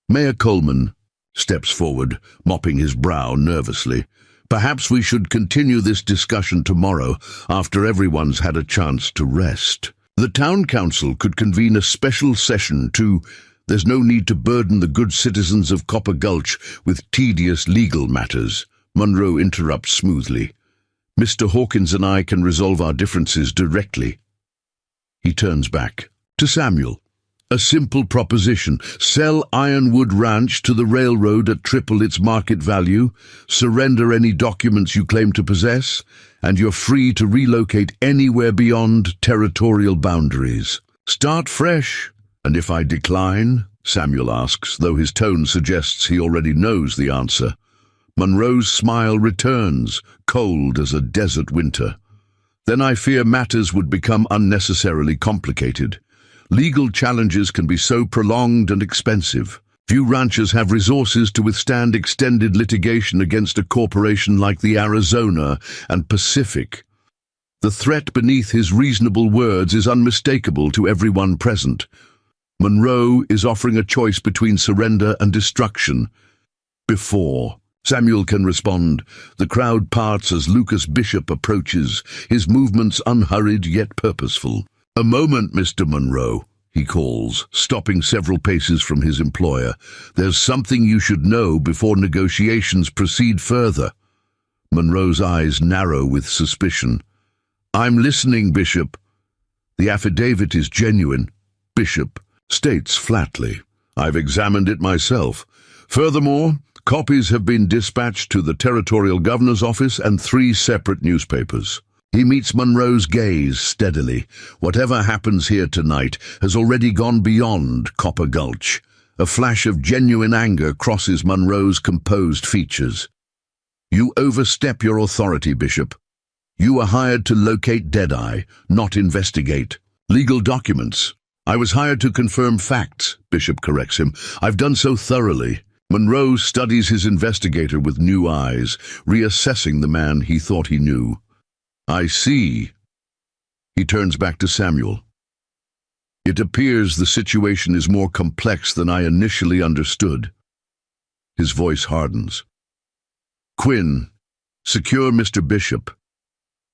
Mayor Coleman steps forward, mopping his brow nervously. "Perhaps we should continue this discussion tomorrow, after everyone's had a chance to rest. The town council could convene a special session to... There's no need to burden the good citizens of Copper Gulch with tedious legal matters," Munro interrupts smoothly. "Mr. Hawkins and I can resolve our differences directly." He turns back to Samuel. "A simple proposition. Sell Ironwood Ranch to the railroad at triple its market value, surrender any documents you claim to possess, and you're free to relocate anywhere beyond territorial boundaries. Start fresh." "And if I decline?" Samuel asks, though his tone suggests he already knows the answer. Munro's smile returns, cold as a desert winter. "Then I fear matters would become unnecessarily complicated. Legal challenges can be so prolonged and expensive. Few ranchers have resources to withstand extended litigation against a corporation like the Arizona and Pacific." The threat beneath his reasonable words is unmistakable to everyone present. Munro is offering a choice between surrender and destruction. "Before Samuel can respond, the crowd parts as Lucas Bishop approaches, his movements unhurried yet purposeful. "A moment, Mr. Munro," he calls, stopping several paces from his employer. "There's something you should know before negotiations proceed further." Munro's eyes narrow with suspicion. "I'm listening, Bishop." "The affidavit is genuine," Bishop states flatly. "I've examined it myself. Furthermore, copies have been dispatched to the Territorial Governor's office and 3 separate newspapers." He meets Munro's gaze steadily. Whatever happens here tonight has already gone beyond Copper Gulch. A flash of genuine anger crosses Munro's composed features. "You overstep your authority, Bishop. You were hired to locate Deadeye, not investigate. Legal documents." "I was hired to confirm facts," Bishop corrects him. "I've done so thoroughly." Munro studies his investigator with new eyes, reassessing the man he thought he knew. "I see." He turns back to Samuel. "It appears the situation is more complex than I initially understood." His voice hardens. "Quinn, secure Mr. Bishop.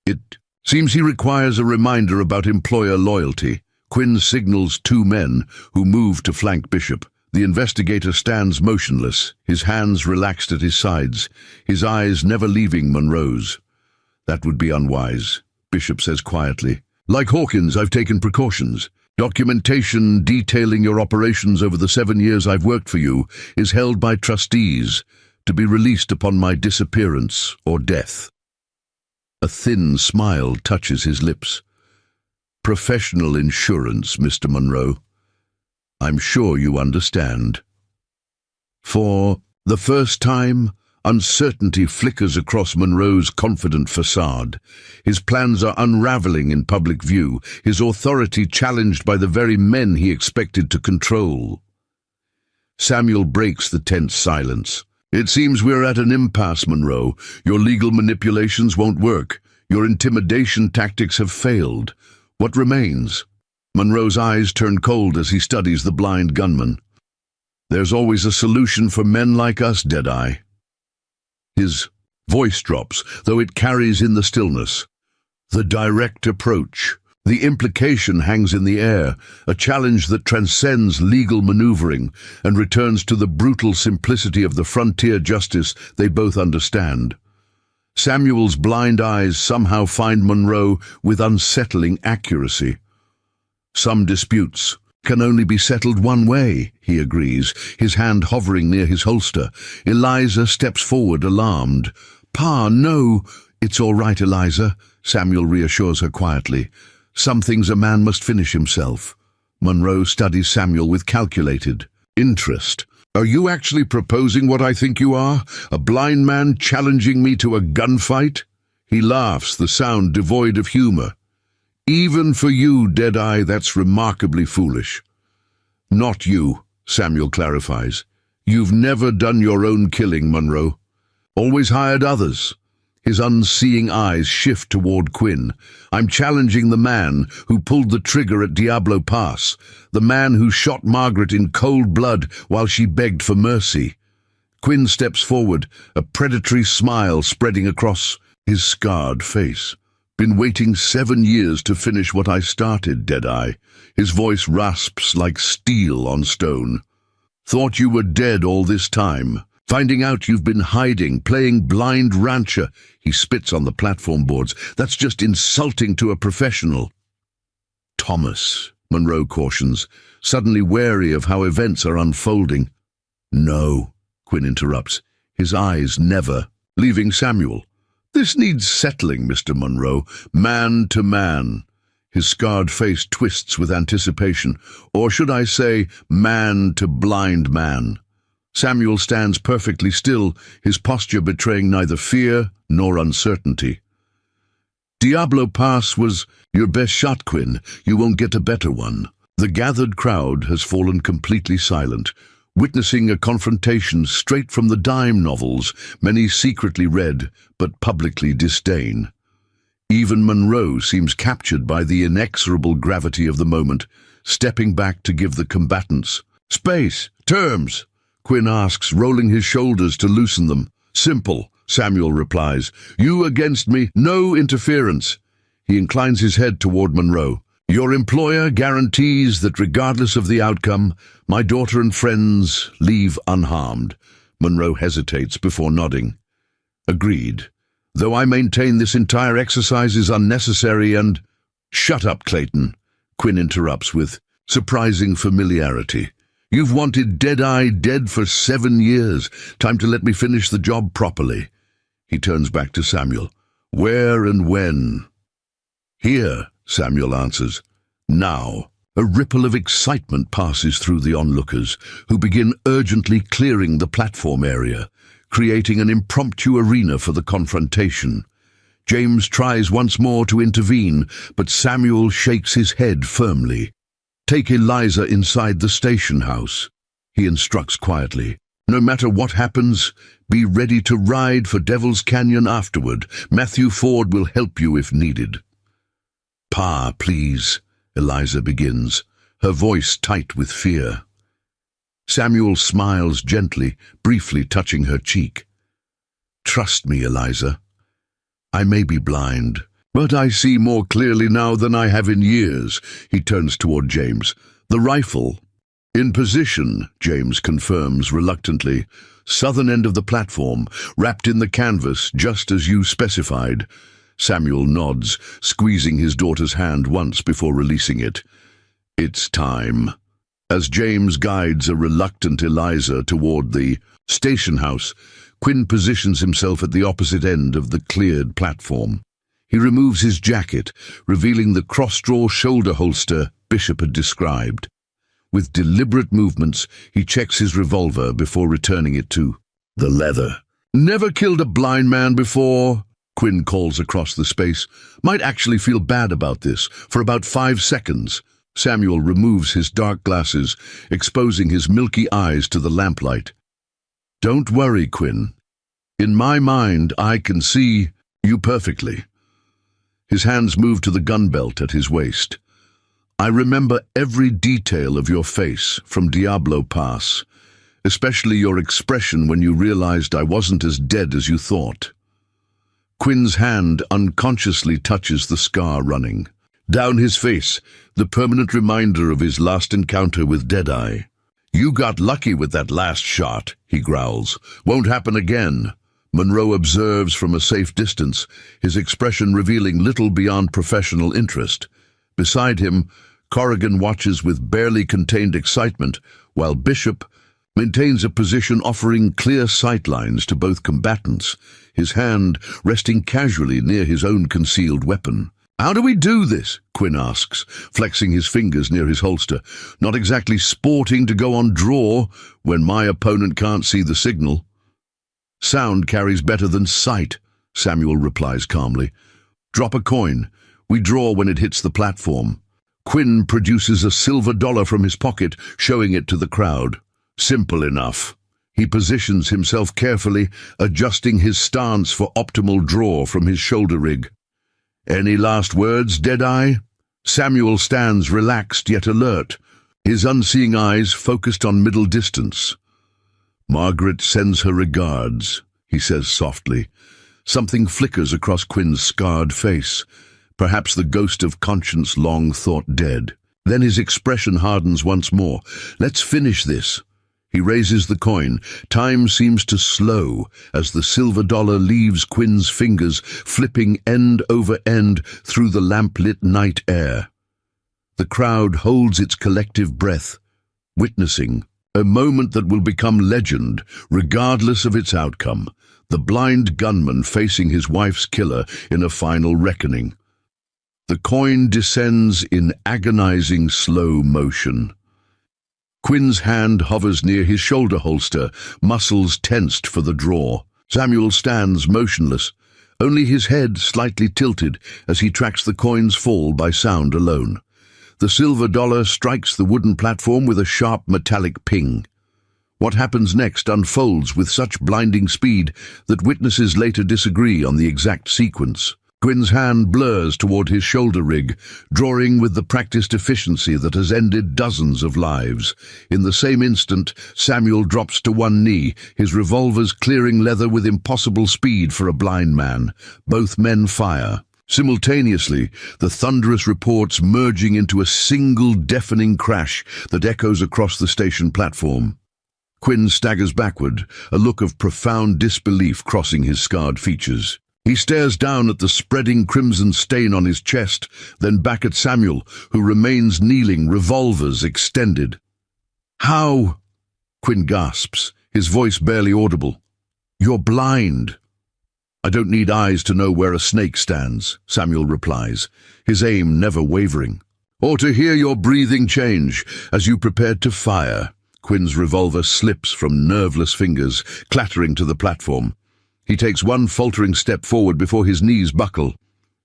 It seems he requires a reminder about employer loyalty." Quinn signals 2 men, who move to flank Bishop. The investigator stands motionless, his hands relaxed at his sides, his eyes never leaving Munro's. "That would be unwise," Bishop says quietly. "Like Hawkins, I've taken precautions. Documentation detailing your operations over the 7 years I've worked for you is held by trustees, to be released upon my disappearance or death." A thin smile touches his lips. "Professional insurance, Mr. Munro. I'm sure you understand." For the first time, uncertainty flickers across Munro's confident facade. His plans are unraveling in public view, his authority challenged by the very men he expected to control. Samuel breaks the tense silence. It seems we're at an impasse, Monroe. Your legal manipulations won't work. Your intimidation tactics have failed. What remains? Monroe's eyes turn cold as he studies the blind gunman. There's always a solution for men like us, Deadeye. His voice drops, though it carries in the stillness. The direct approach. The implication hangs in the air, a challenge that transcends legal maneuvering and returns to the brutal simplicity of the frontier justice they both understand. Samuel's blind eyes somehow find Monroe with unsettling accuracy. Some disputes can only be settled one way, he agrees, his hand hovering near his holster. Eliza steps forward, alarmed. Pa, no. It's all right, Eliza, Samuel reassures her quietly. Some things a man must finish himself. Monroe studies Samuel with calculated interest. Are you actually proposing what I think you are? A blind man challenging me to a gunfight? He laughs, the sound devoid of humor. Even for you, Deadeye, that's remarkably foolish. Not you, Samuel clarifies. You've never done your own killing, Monroe. Always hired others. His unseeing eyes shift toward Quinn. I'm challenging the man who pulled the trigger at Diablo Pass, the man who shot Margaret in cold blood while she begged for mercy. Quinn steps forward, a predatory smile spreading across his scarred face. Been waiting 7 years to finish what I started, Deadeye. His voice rasps like steel on stone. Thought you were dead all this time. Finding out you've been hiding, playing blind rancher. He spits on the platform boards. That's just insulting to a professional. Thomas, Monroe cautions, suddenly wary of how events are unfolding. No, Quinn interrupts, his eyes never leaving Samuel. This needs settling, Mr. Monroe, man to man. His scarred face twists with anticipation, or should I say, man to blind man. Samuel stands perfectly still, his posture betraying neither fear nor uncertainty. Diablo Pass was your best shot, Quinn. You won't get a better one. The gathered crowd has fallen completely silent, witnessing a confrontation straight from the dime novels many secretly read but publicly disdain. Even Monroe seems captured by the inexorable gravity of the moment, stepping back to give the combatants space. Terms, Quinn asks, rolling his shoulders to loosen them. Simple, Samuel replies. You against me, no interference. He inclines his head toward Monroe. Your employer guarantees that regardless of the outcome, my daughter and friends leave unharmed. Monroe hesitates before nodding. Agreed. Though I maintain this entire exercise is unnecessary and— Shut up, Clayton, Quinn interrupts with surprising familiarity. You've wanted Deadeye dead for 7 years. Time to let me finish the job properly. He turns back to Samuel. Where and when? Here, Samuel answers. Now. A ripple of excitement passes through the onlookers, who begin urgently clearing the platform area, creating an impromptu arena for the confrontation. James tries once more to intervene, but Samuel shakes his head firmly. Take Eliza inside the station house, he instructs quietly. No matter what happens, be ready to ride for Devil's Canyon afterward. Matthew Ford will help you if needed. Pa, please, Eliza begins, her voice tight with fear. Samuel smiles gently, briefly touching her cheek. Trust me, Eliza. I may be blind, but I see more clearly now than I have in years. He turns toward James. The rifle. In position, James confirms reluctantly. Southern end of the platform, wrapped in the canvas, just as you specified. Samuel nods, squeezing his daughter's hand once before releasing it. It's time. As James guides a reluctant Eliza toward the station house, Quinn positions himself at the opposite end of the cleared platform. He removes his jacket, revealing the cross-draw shoulder holster Bishop had described. With deliberate movements, he checks his revolver before returning it to the leather. Never killed a blind man before, Quinn calls across the space. Might actually feel bad about this for about 5 seconds. Samuel removes his dark glasses, exposing his milky eyes to the lamplight. Don't worry, Quinn. In my mind, I can see you perfectly. His hands move to the gun belt at his waist. I remember every detail of your face from Diablo Pass, especially your expression when you realized I wasn't as dead as you thought. Quinn's hand unconsciously touches the scar running down his face, the permanent reminder of his last encounter with Deadeye. You got lucky with that last shot, he growls. Won't happen again. Monroe observes from a safe distance, his expression revealing little beyond professional interest. Beside him, Corrigan watches with barely contained excitement, while Bishop maintains a position offering clear sightlines to both combatants, his hand resting casually near his own concealed weapon. How do we do this? Quinn asks, flexing his fingers near his holster. Not exactly sporting to go on draw when my opponent can't see the signal. Sound carries better than sight, Samuel replies calmly. Drop a coin. We draw when it hits the platform. Quinn produces a silver dollar from his pocket, showing it to the crowd. Simple enough. He positions himself carefully, adjusting his stance for optimal draw from his shoulder rig. Any last words, Deadeye? Samuel stands relaxed yet alert, his unseeing eyes focused on middle distance. Margaret sends her regards, he says softly. Something flickers across Quinn's scarred face, perhaps the ghost of conscience long thought dead. Then his expression hardens once more. Let's finish this. He raises the coin. Time seems to slow as the silver dollar leaves Quinn's fingers, flipping end over end through the lamplit night air. The crowd holds its collective breath, witnessing a moment that will become legend, regardless of its outcome. The blind gunman facing his wife's killer in a final reckoning. The coin descends in agonizing slow motion. Quinn's hand hovers near his shoulder holster, muscles tensed for the draw. Samuel stands motionless, only his head slightly tilted as he tracks the coin's fall by sound alone. The silver dollar strikes the wooden platform with a sharp metallic ping. What happens next unfolds with such blinding speed that witnesses later disagree on the exact sequence. Quinn's hand blurs toward his shoulder rig, drawing with the practiced efficiency that has ended dozens of lives. In the same instant, Samuel drops to one knee, his revolvers clearing leather with impossible speed for a blind man. Both men fire. Simultaneously, the thunderous reports merging into a single deafening crash that echoes across the station platform. Quinn staggers backward, a look of profound disbelief crossing his scarred features. He stares down at the spreading crimson stain on his chest, then back at Samuel, who remains kneeling, revolvers extended. How? Quinn gasps, his voice barely audible. You're blind. I don't need eyes to know where a snake stands, Samuel replies, his aim never wavering. Or to hear your breathing change as you prepared to fire. Quinn's revolver slips from nerveless fingers, clattering to the platform. He takes one faltering step forward before his knees buckle.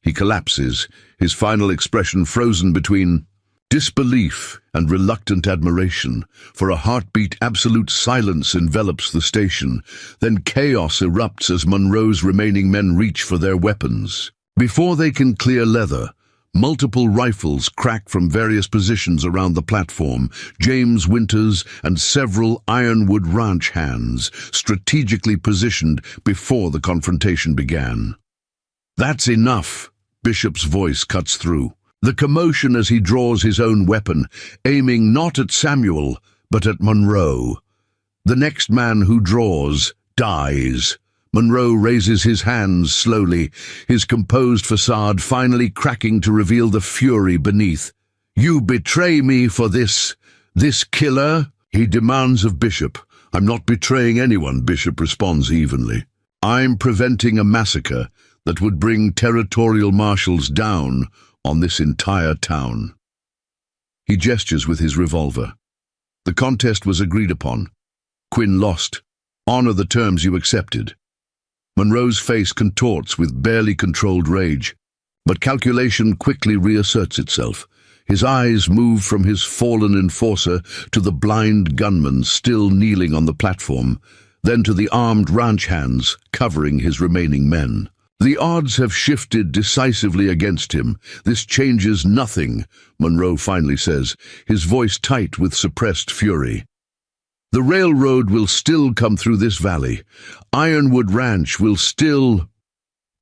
He collapses, his final expression frozen between disbelief and reluctant admiration. For a heartbeat, absolute silence envelops the station. Then chaos erupts as Monroe's remaining men reach for their weapons. Before they can clear leather, multiple rifles crack from various positions around the platform. James Winters and several Ironwood ranch hands strategically positioned before the confrontation began. That's enough, Bishop's voice cuts through. The commotion as he draws his own weapon, aiming not at Samuel, but at Monroe. The next man who draws dies. Monroe raises his hands slowly, his composed facade finally cracking to reveal the fury beneath. You betray me for this killer? He demands of Bishop. I'm not betraying anyone, Bishop responds evenly. I'm preventing a massacre that would bring territorial marshals down on this entire town. He gestures with his revolver. The contest was agreed upon. Quinn lost. Honor the terms you accepted. Monroe's face contorts with barely controlled rage, but calculation quickly reasserts itself. His eyes move from his fallen enforcer to the blind gunman still kneeling on the platform, then to the armed ranch hands covering his remaining men. The odds have shifted decisively against him. This changes nothing, Monroe finally says, his voice tight with suppressed fury. The railroad will still come through this valley. Ironwood Ranch will still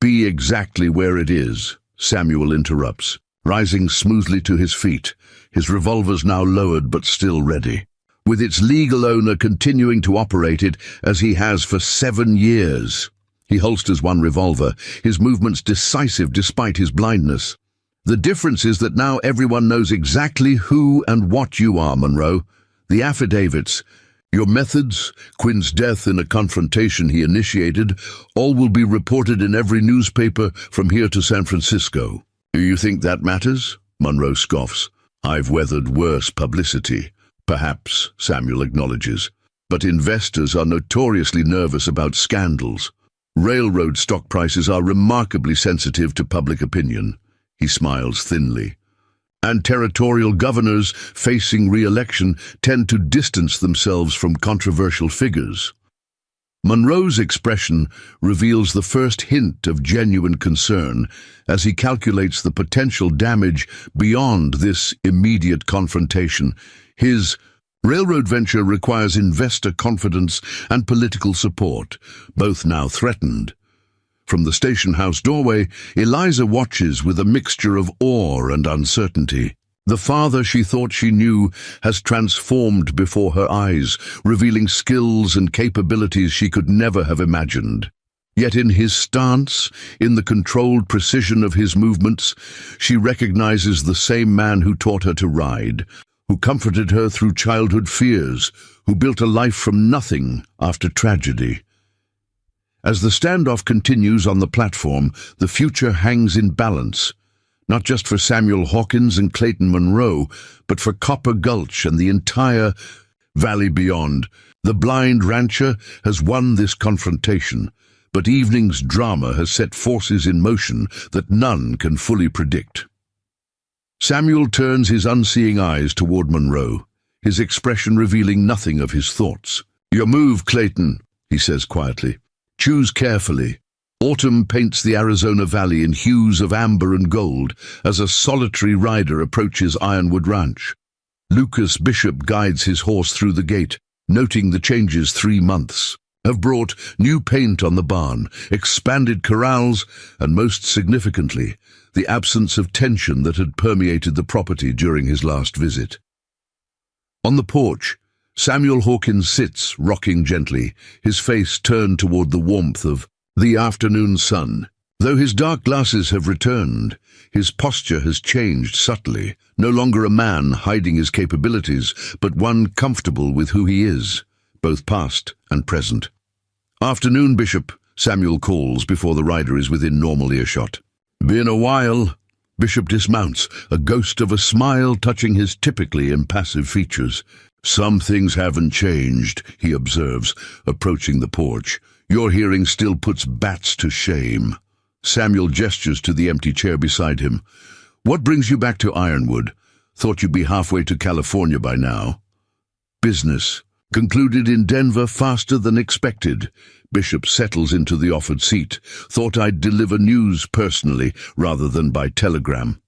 be exactly where it is, Samuel interrupts, rising smoothly to his feet, his revolvers now lowered but still ready, with its legal owner continuing to operate it as he has for 7 years. He holsters one revolver, his movements decisive despite his blindness. The difference is that now everyone knows exactly who and what you are, Monroe. The affidavits, your methods, Quinn's death in a confrontation he initiated, all will be reported in every newspaper from here to San Francisco. Do you think that matters? Monroe scoffs. I've weathered worse publicity. Perhaps, Samuel acknowledges. But investors are notoriously nervous about scandals. Railroad stock prices are remarkably sensitive to public opinion. He smiles thinly. And territorial governors facing re-election tend to distance themselves from controversial figures. Monroe's expression reveals the first hint of genuine concern as he calculates the potential damage beyond this immediate confrontation. His railroad venture requires investor confidence and political support, both now threatened. From the station house doorway, Eliza watches with a mixture of awe and uncertainty. The father she thought she knew has transformed before her eyes, revealing skills and capabilities she could never have imagined. Yet in his stance, in the controlled precision of his movements, she recognizes the same man who taught her to ride, who comforted her through childhood fears, who built a life from nothing after tragedy. As the standoff continues on the platform, the future hangs in balance, not just for Samuel Hawkins and Clayton Monroe, but for Copper Gulch and the entire valley beyond. The blind rancher has won this confrontation, but evening's drama has set forces in motion that none can fully predict. Samuel turns his unseeing eyes toward Monroe, his expression revealing nothing of his thoughts. "Your move, Clayton," he says quietly. "Choose carefully." Autumn paints the Arizona Valley in hues of amber and gold as a solitary rider approaches Ironwood Ranch. Lucas Bishop guides his horse through the gate, noting the changes 3 months have brought: new paint on the barn, expanded corrals, and most significantly, the absence of tension that had permeated the property during his last visit. On the porch, Samuel Hawkins sits, rocking gently, his face turned toward the warmth of the afternoon sun. Though his dark glasses have returned, his posture has changed subtly, no longer a man hiding his capabilities, but one comfortable with who he is, both past and present. "Afternoon, Bishop," Samuel calls before the rider is within normal earshot. "Been a while." Bishop dismounts, a ghost of a smile touching his typically impassive features. "Some things haven't changed," he observes, approaching the porch. "Your hearing still puts bats to shame." Samuel gestures to the empty chair beside him. "What brings you back to Ironwood? Thought you'd be halfway to California by now." "Business. Concluded in Denver faster than expected." Bishop settles into the offered seat. "Thought I'd deliver news personally rather than by telegram."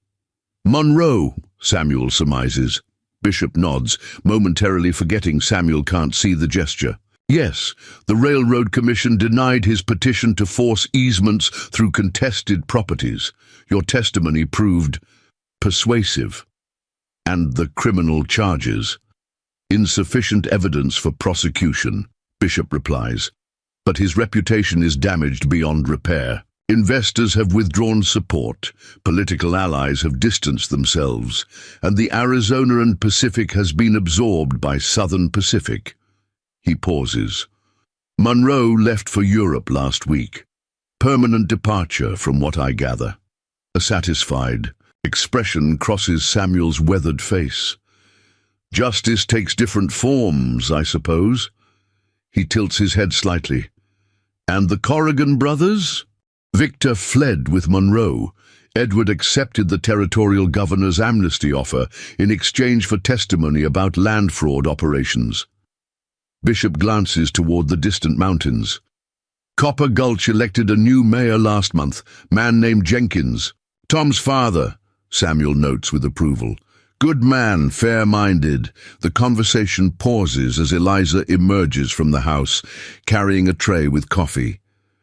"Monroe," Samuel surmises. Bishop nods, momentarily forgetting Samuel can't see the gesture. "Yes, the Railroad Commission denied his petition to force easements through contested properties. Your testimony proved persuasive. And the criminal charges. Insufficient evidence for prosecution," Bishop replies. "But his reputation is damaged beyond repair. Investors have withdrawn support, political allies have distanced themselves, and the Arizona and Pacific has been absorbed by Southern Pacific." He pauses. "Monroe left for Europe last week. Permanent departure, from what I gather." A satisfied expression crosses Samuel's weathered face. "Justice takes different forms, I suppose." He tilts his head slightly. "And the Corrigan brothers?" "Victor fled with Monroe. Edward accepted the territorial governor's amnesty offer in exchange for testimony about land fraud operations. Bishop glances toward the distant mountains. Copper Gulch elected a new mayor last month, man named Jenkins. Tom's father, Samuel notes with approval. Good man, fair-minded. The conversation pauses as Eliza emerges from the house, carrying a tray with coffee.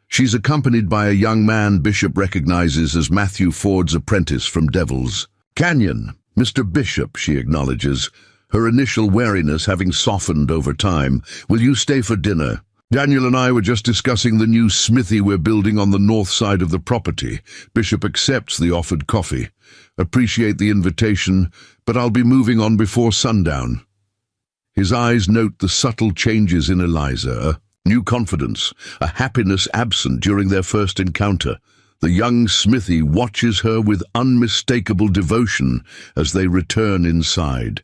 She's accompanied by a young man Bishop recognizes as Matthew Ford's apprentice from Devil's Canyon. Mr. Bishop, she acknowledges, her initial wariness having softened over time. Will you stay for dinner? Daniel and I were just discussing the new smithy we're building on the north side of the property. Bishop accepts the offered coffee. Appreciate the invitation, but I'll be moving on before sundown. His eyes note the subtle changes in Eliza, a new confidence, a happiness absent during their first encounter. The young smithy watches her with unmistakable devotion as they return inside.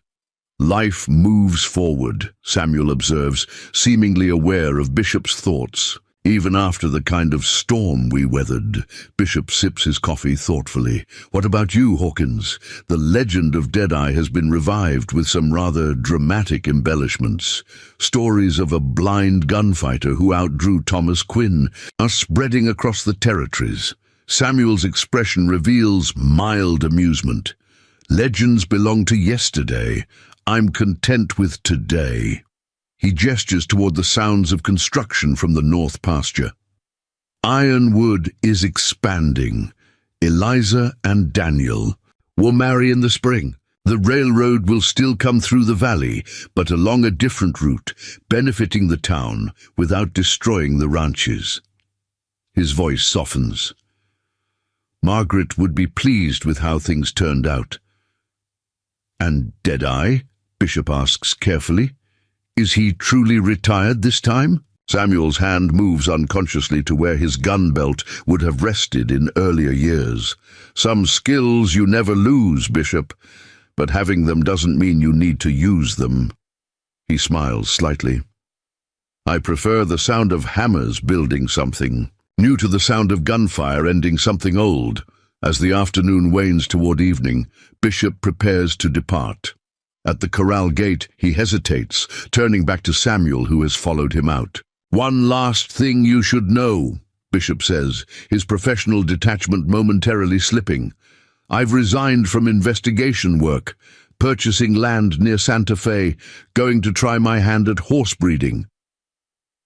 Life moves forward, Samuel observes, seemingly aware of Bishop's thoughts. Even after the kind of storm we weathered, Bishop sips his coffee thoughtfully. What about you, Hawkins? The legend of Deadeye has been revived with some rather dramatic embellishments. Stories of a blind gunfighter who outdrew Thomas Quinn are spreading across the territories. Samuel's expression reveals mild amusement. Legends belong to yesterday. I'm content with today. He gestures toward the sounds of construction from the north pasture. Ironwood is expanding. Eliza and Daniel will marry in the spring. The railroad will still come through the valley, but along a different route, benefiting the town without destroying the ranches. His voice softens. Margaret would be pleased with how things turned out. And Deadeye? Bishop asks carefully. Is he truly retired this time? Samuel's hand moves unconsciously to where his gun belt would have rested in earlier years. Some skills you never lose, Bishop, but having them doesn't mean you need to use them. He smiles slightly. I prefer the sound of hammers building something, new to the sound of gunfire ending something old. As the afternoon wanes toward evening, Bishop prepares to depart. At the corral gate, he hesitates, turning back to Samuel, who has followed him out. One last thing you should know, Bishop says, his professional detachment momentarily slipping. I've resigned from investigation work, purchasing land near Santa Fe, going to try my hand at horse breeding.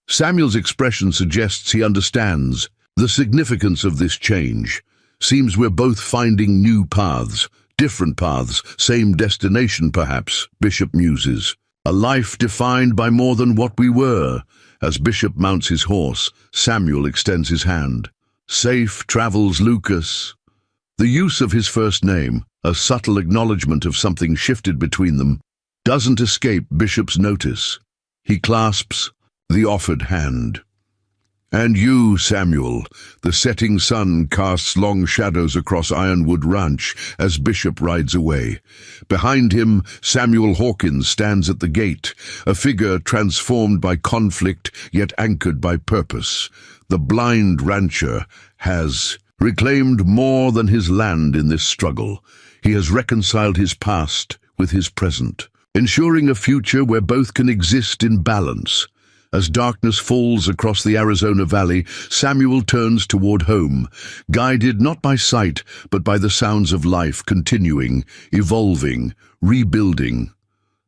Samuel's expression suggests he understands the significance of this change. Seems we're both finding new paths. Different paths, same destination perhaps, Bishop muses. A life defined by more than what we were. As Bishop mounts his horse, Samuel extends his hand. Safe travels, Lucas. The use of his first name, a subtle acknowledgement of something shifted between them, doesn't escape Bishop's notice. He clasps the offered hand. And you, Samuel. The setting sun casts long shadows across Ironwood Ranch as Bishop rides away. Behind him, Samuel Hawkins stands at the gate, a figure transformed by conflict yet anchored by purpose. The blind rancher has reclaimed more than his land in this struggle. He has reconciled his past with his present, ensuring a future where both can exist in balance. As darkness falls across the Arizona Valley, Samuel turns toward home, guided not by sight, but by the sounds of life continuing, evolving, rebuilding.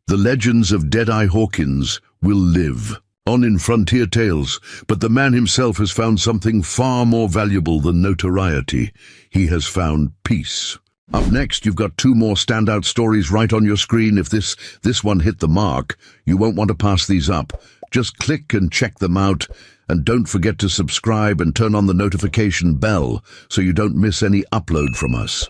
The legends of Deadeye Hawkins will live on in frontier tales, but the man himself has found something far more valuable than notoriety. He has found peace. Up next, you've got two more standout stories right on your screen. If this one hit the mark, you won't want to pass these up. Just click and check them out, and don't forget to subscribe and turn on the notification bell so you don't miss any upload from us.